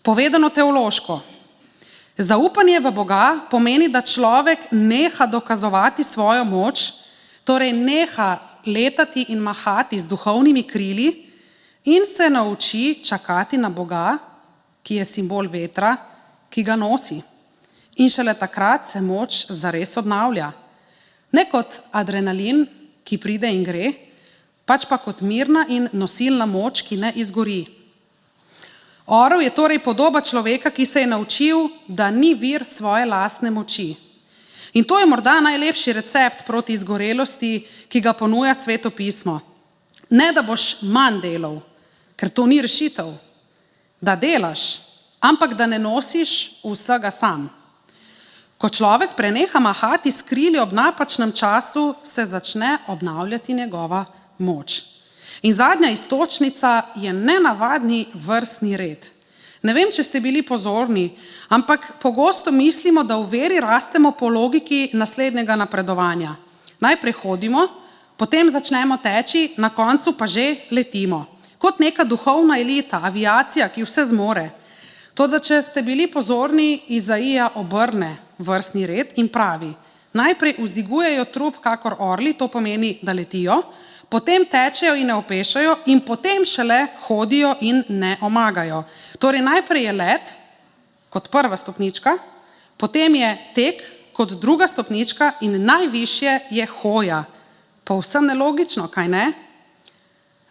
Povedano teološko, zaupanje v Boga pomeni, da človek neha dokazovati svojo moč, torej neha letati in mahati z duhovnimi krili in se nauči čakati na Boga, ki je simbol vetra, ki ga nosi. In šele takrat se moč zares obnavlja. Ne kot adrenalin, ki pride in gre, pač pa kot mirna in nosilna moč, ki ne izgori. Orel je torej podoba človeka, ki se je naučil, da ni vir svoje lastne moči. In to je morda najlepši recept proti izgorelosti, ki ga ponuja Sveto pismo. Ne, da boš manj delal, ker to ni rešitev, da delaš, ampak da ne nosiš vsega sam. Ko človek preneha mahati s krili ob napačnem času, se začne obnavljati njegova moč. In zadnja iztočnica je nenavadni vrstni red. Ne vem, če ste bili pozorni, ampak pogosto mislimo, da v veri rastemo po logiki naslednjega napredovanja. Najprej hodimo, potem začnemo teči, na koncu pa že letimo. Kot neka duhovna elita, aviacija, ki vse zmore. Toda, če ste bili pozorni, Izaija obrne vrstni red in pravi: najprej vzdigujejo trup kakor orli, to pomeni, da letijo, potem tečejo in ne opešajo in potem šele hodijo in ne omagajo. Torej najprej je let kot prva stopnička, potem je tek kot druga stopnička in najvišje je hoja. Povsem nelogično, kaj ne?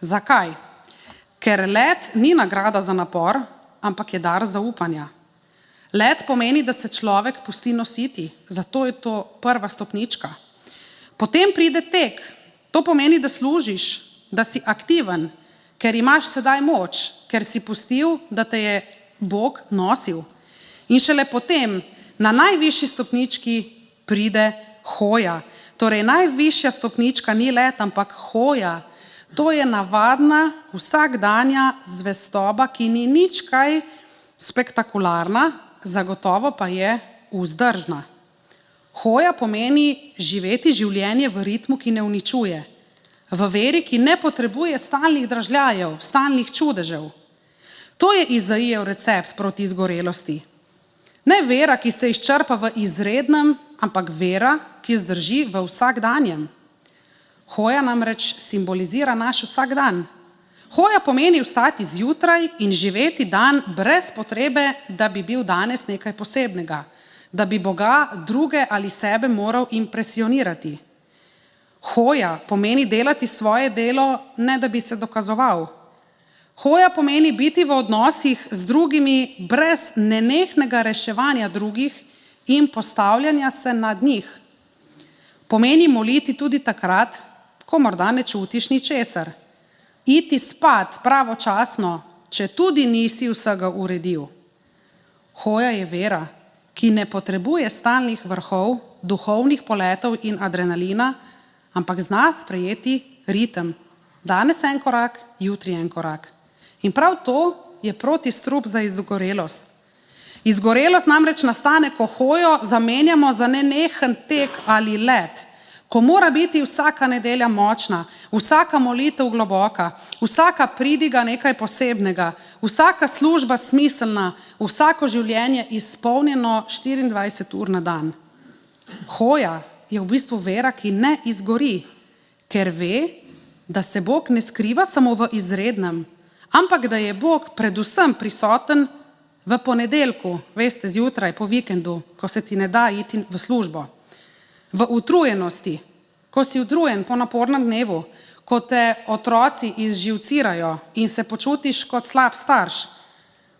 Zakaj? Ker let ni nagrada za napor, ampak je dar zaupanja. Let pomeni, da se človek pusti nositi, zato je to prva stopnička. Potem pride tek, to pomeni, da služiš, da si aktiven, ker imaš sedaj moč, ker si pustil, da te je Bog nosil. In šele potem, na najvišji stopnički pride hoja. Torej, najvišja stopnička ni let, ampak hoja. To je navadna, vsakdanja zvestoba, ki ni nič kaj spektakularna, zagotovo pa je vzdržna. Hoja pomeni živeti življenje v ritmu, ki ne uničuje, v veri, ki ne potrebuje stalnih dražljajev, stalnih čudežev. To je Izaijev recept proti izgorelosti. Ne vera, ki se izčrpa v izrednem, ampak vera, ki zdrži v vsakdanjem. Hoja namreč simbolizira naš vsakdan. Hoja pomeni vstati zjutraj in živeti dan brez potrebe, da bi bil danes nekaj posebnega, da bi Boga, druge ali sebe moral impresionirati. Hoja pomeni delati svoje delo, ne da bi se dokazoval. Hoja pomeni biti v odnosih z drugimi brez nenehnega reševanja drugih in postavljanja se nad njih. Pomeni moliti tudi takrat, ko morda ne čutiš ničesar. Iti spat pravočasno, če tudi nisi vsega uredil. Hoja je vera, ki ne potrebuje stalnih vrhov, duhovnih poletov in adrenalina, ampak zna sprejeti ritem. Danes en korak, jutri en korak. In prav to je protistrup za izgorelost. Izgorelost namreč nastane, ko hojo zamenjamo za nenehen tek ali let, ko mora biti vsaka nedelja močna, vsaka molitev globoka, vsaka pridiga nekaj posebnega, vsaka služba smiselna, vsako življenje izpolnjeno 24 ur na dan. Hoja je v bistvu vera, ki ne izgori, ker ve, da se Bog ne skriva samo v izrednem, ampak da je Bog predvsem prisoten v ponedeljku, veste, zjutraj, po vikendu, ko se ti ne da iti v službo. V utrujenosti, ko si utrujen po napornem dnevu, ko te otroci izživcirajo in se počutiš kot slab starš.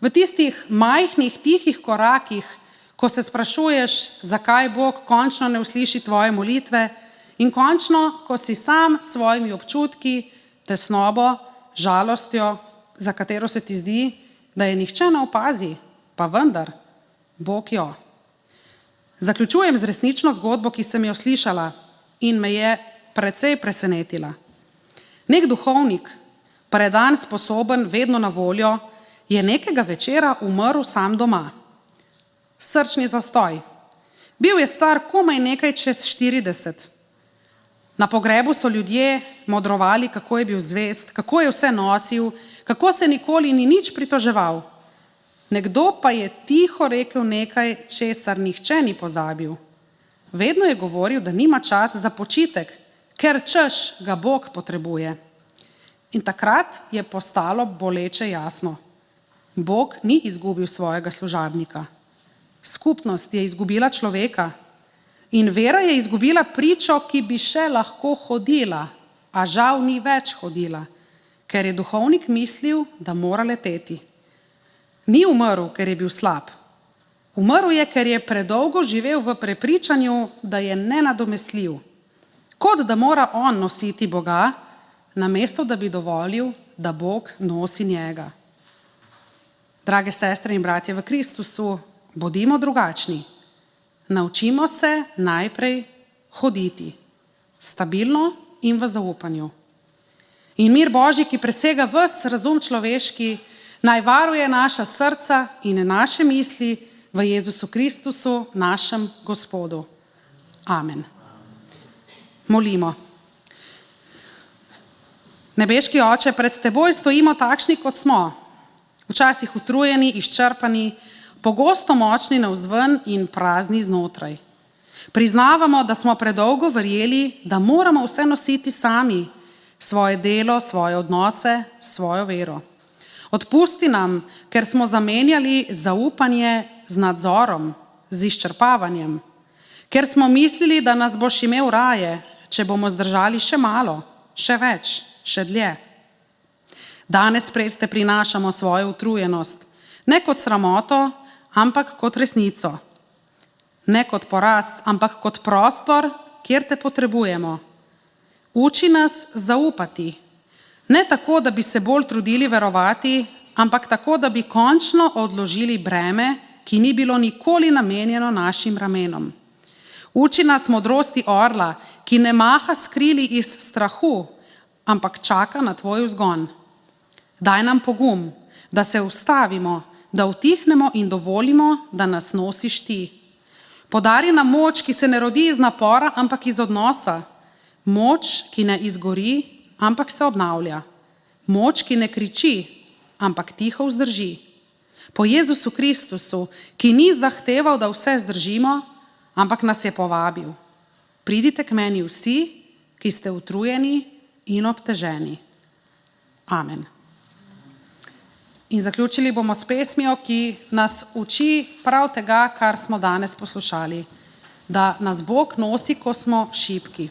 V tistih majhnih, tihih korakih, ko se sprašuješ, zakaj Bog končno ne usliši tvoje molitve in končno, ko si sam s svojimi občutki, tesnobo, žalostjo, za katero se ti zdi, da je nihče ne opazi, pa vendar, Bog jo. Zaključujem z resnično zgodbo, ki sem jo slišala in me je precej presenetila. Nek duhovnik, predan, sposoben, vedno na voljo, je nekega večera umrl sam doma. Srčni zastoj. Bil je star komaj nekaj čez 40. Na pogrebu so ljudje modrovali, kako je bil zvest, kako je vse nosil, kako se nikoli ni nič pritoževal. Nekdo pa je tiho rekel nekaj, česar nihče ni pozabil. Vedno je govoril, da nima čas za počitek, ker češ ga Bog potrebuje. In takrat je postalo boleče jasno. Bog ni izgubil svojega služabnika. Skupnost je izgubila človeka in vera je izgubila pričo, ki bi še lahko hodila, a žal ni več hodila, ker je duhovnik mislil, da mora leteti. Ni umrl, ker je bil slab. Umrl je, ker je predolgo živel v prepričanju, da je nenadomestljiv, kot da mora on nositi Boga, namesto da bi dovolil, da Bog nosi njega. Drage sestre in bratje v Kristusu, bodimo drugačni. Naučimo se najprej hoditi, stabilno in v zaupanju. In mir Božji, ki presega ves razum človeški, naj varuje naša srca in naše misli v Jezusu Kristusu, našem Gospodu. Amen. Molimo. Nebeški Oče, pred teboj stojimo takšni, kot smo, včasih utrujeni, izčrpani, pogosto močni navzven in prazni znotraj. Priznavamo, da smo predolgo verjeli, da moramo vse nositi sami, svoje delo, svoje odnose, svojo vero. Odpusti nam, ker smo zamenjali zaupanje z nadzorom, z izčrpavanjem, ker smo mislili, da nas boš imel raje, če bomo zdržali še malo, še več, še dlje. Danes pred te prinašamo svojo utrujenost, ne kot sramoto, ampak kot resnico. Ne kot poraz, ampak kot prostor, kjer te potrebujemo. Uči nas zaupati, ne tako, da bi se bolj trudili verovati, ampak tako, da bi končno odložili breme, ki ni bilo nikoli namenjeno našim ramenom. Uči nas modrosti orla, ki ne maha s krili iz strahu, ampak čaka na tvoj vzgon. Daj nam pogum, da se ustavimo, da utihnemo in dovolimo, da nas nosiš ti. Podari nam moč, ki se ne rodi iz napora, ampak iz odnosa. Moč, ki ne izgori, ampak se obnavlja. Moč, ki ne kriči, ampak tiho vzdrži. Po Jezusu Kristusu, ki ni zahteval, da vse zdržimo, ampak nas je povabil. Pridite k meni vsi, ki ste utrujeni in obteženi. Amen. In zaključili bomo s pesmijo, ki nas uči prav tega, kar smo danes poslušali, da nas Bog nosi, ko smo šibki.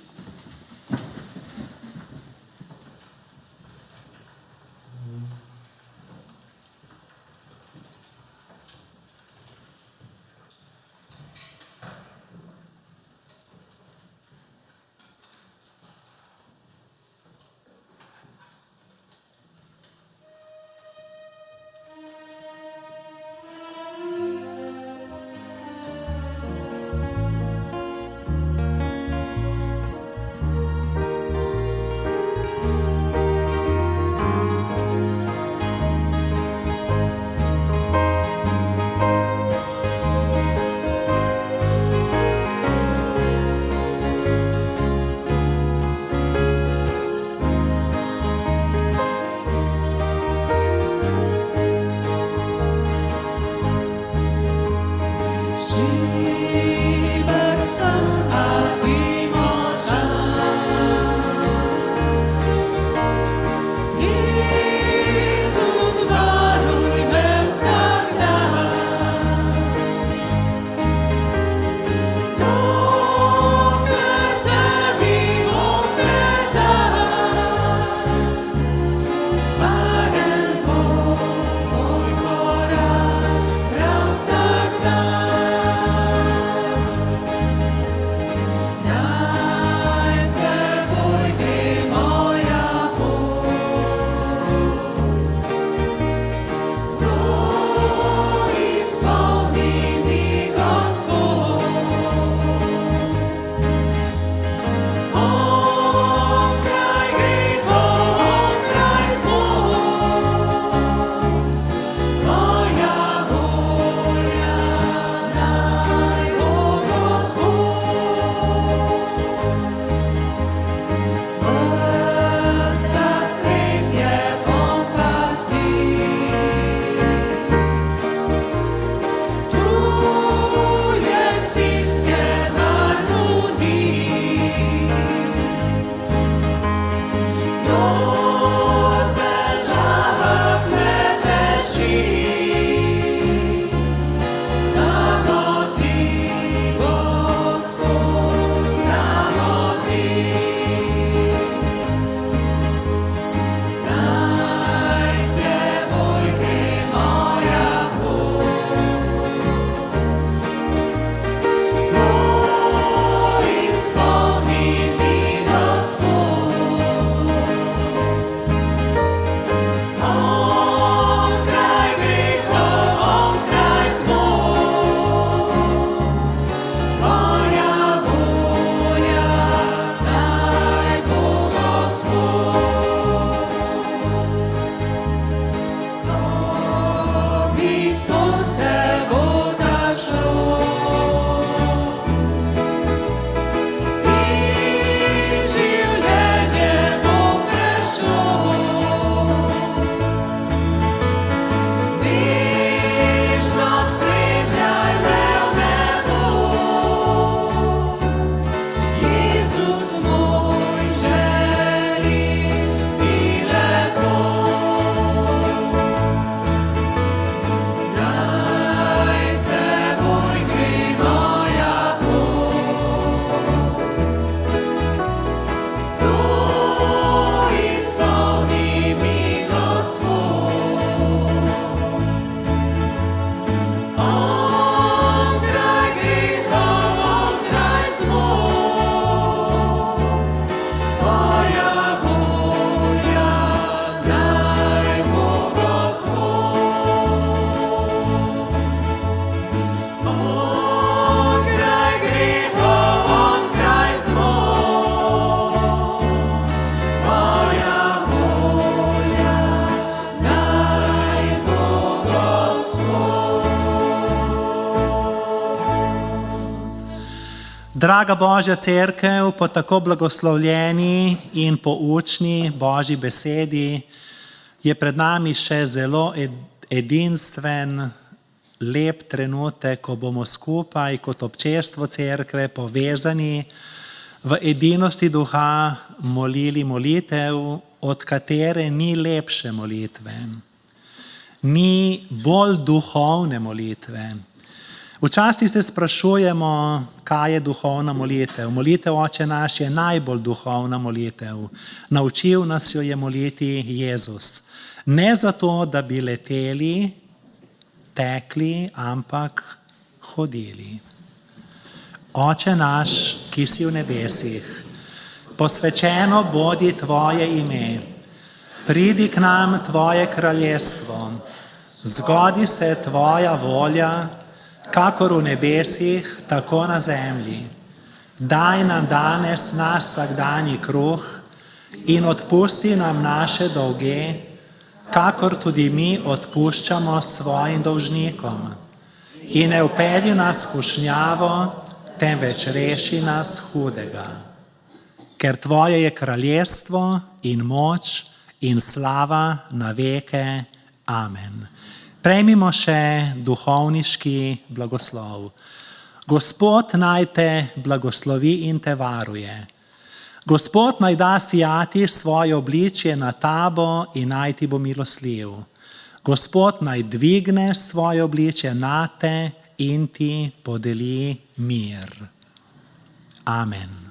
Draga Božja cerkev, po tako blagoslovljeni in poučni Božji besedi je pred nami še zelo edinstven, lep trenutek, ko bomo skupaj kot občestvo cerkve povezani v edinosti duha molili molitev, od katere ni lepše molitve, ni bolj duhovne molitve. Včasih se sprašujemo, kaj je duhovna molitev. Molitev Oče naš je najbolj duhovna molitev. Naučil nas jo je moliti Jezus. Ne zato, da bi leteli, tekli, ampak hodili. Oče naš, ki si v nebesih, posvečeno bodi tvoje ime. Pridi k nam tvoje kraljestvo. Zgodi se tvoja volja, kakor v nebesih, tako na zemlji. Daj nam danes naš vsakdanji kruh in odpusti nam naše dolge, kakor tudi mi odpuščamo svojim dolžnikom. In ne vpelji nas v skušnjavo, temveč reši nas hudega. Ker tvoje je kraljestvo in moč in slava na veke. Amen. Prejmimo še duhovniški blagoslov. Gospod naj te blagoslovi in te varuje. Gospod naj da sijati svoje obličje na tabo in naj ti bo milostljiv. Gospod naj dvigne svoje obličje nate in ti podeli mir. Amen.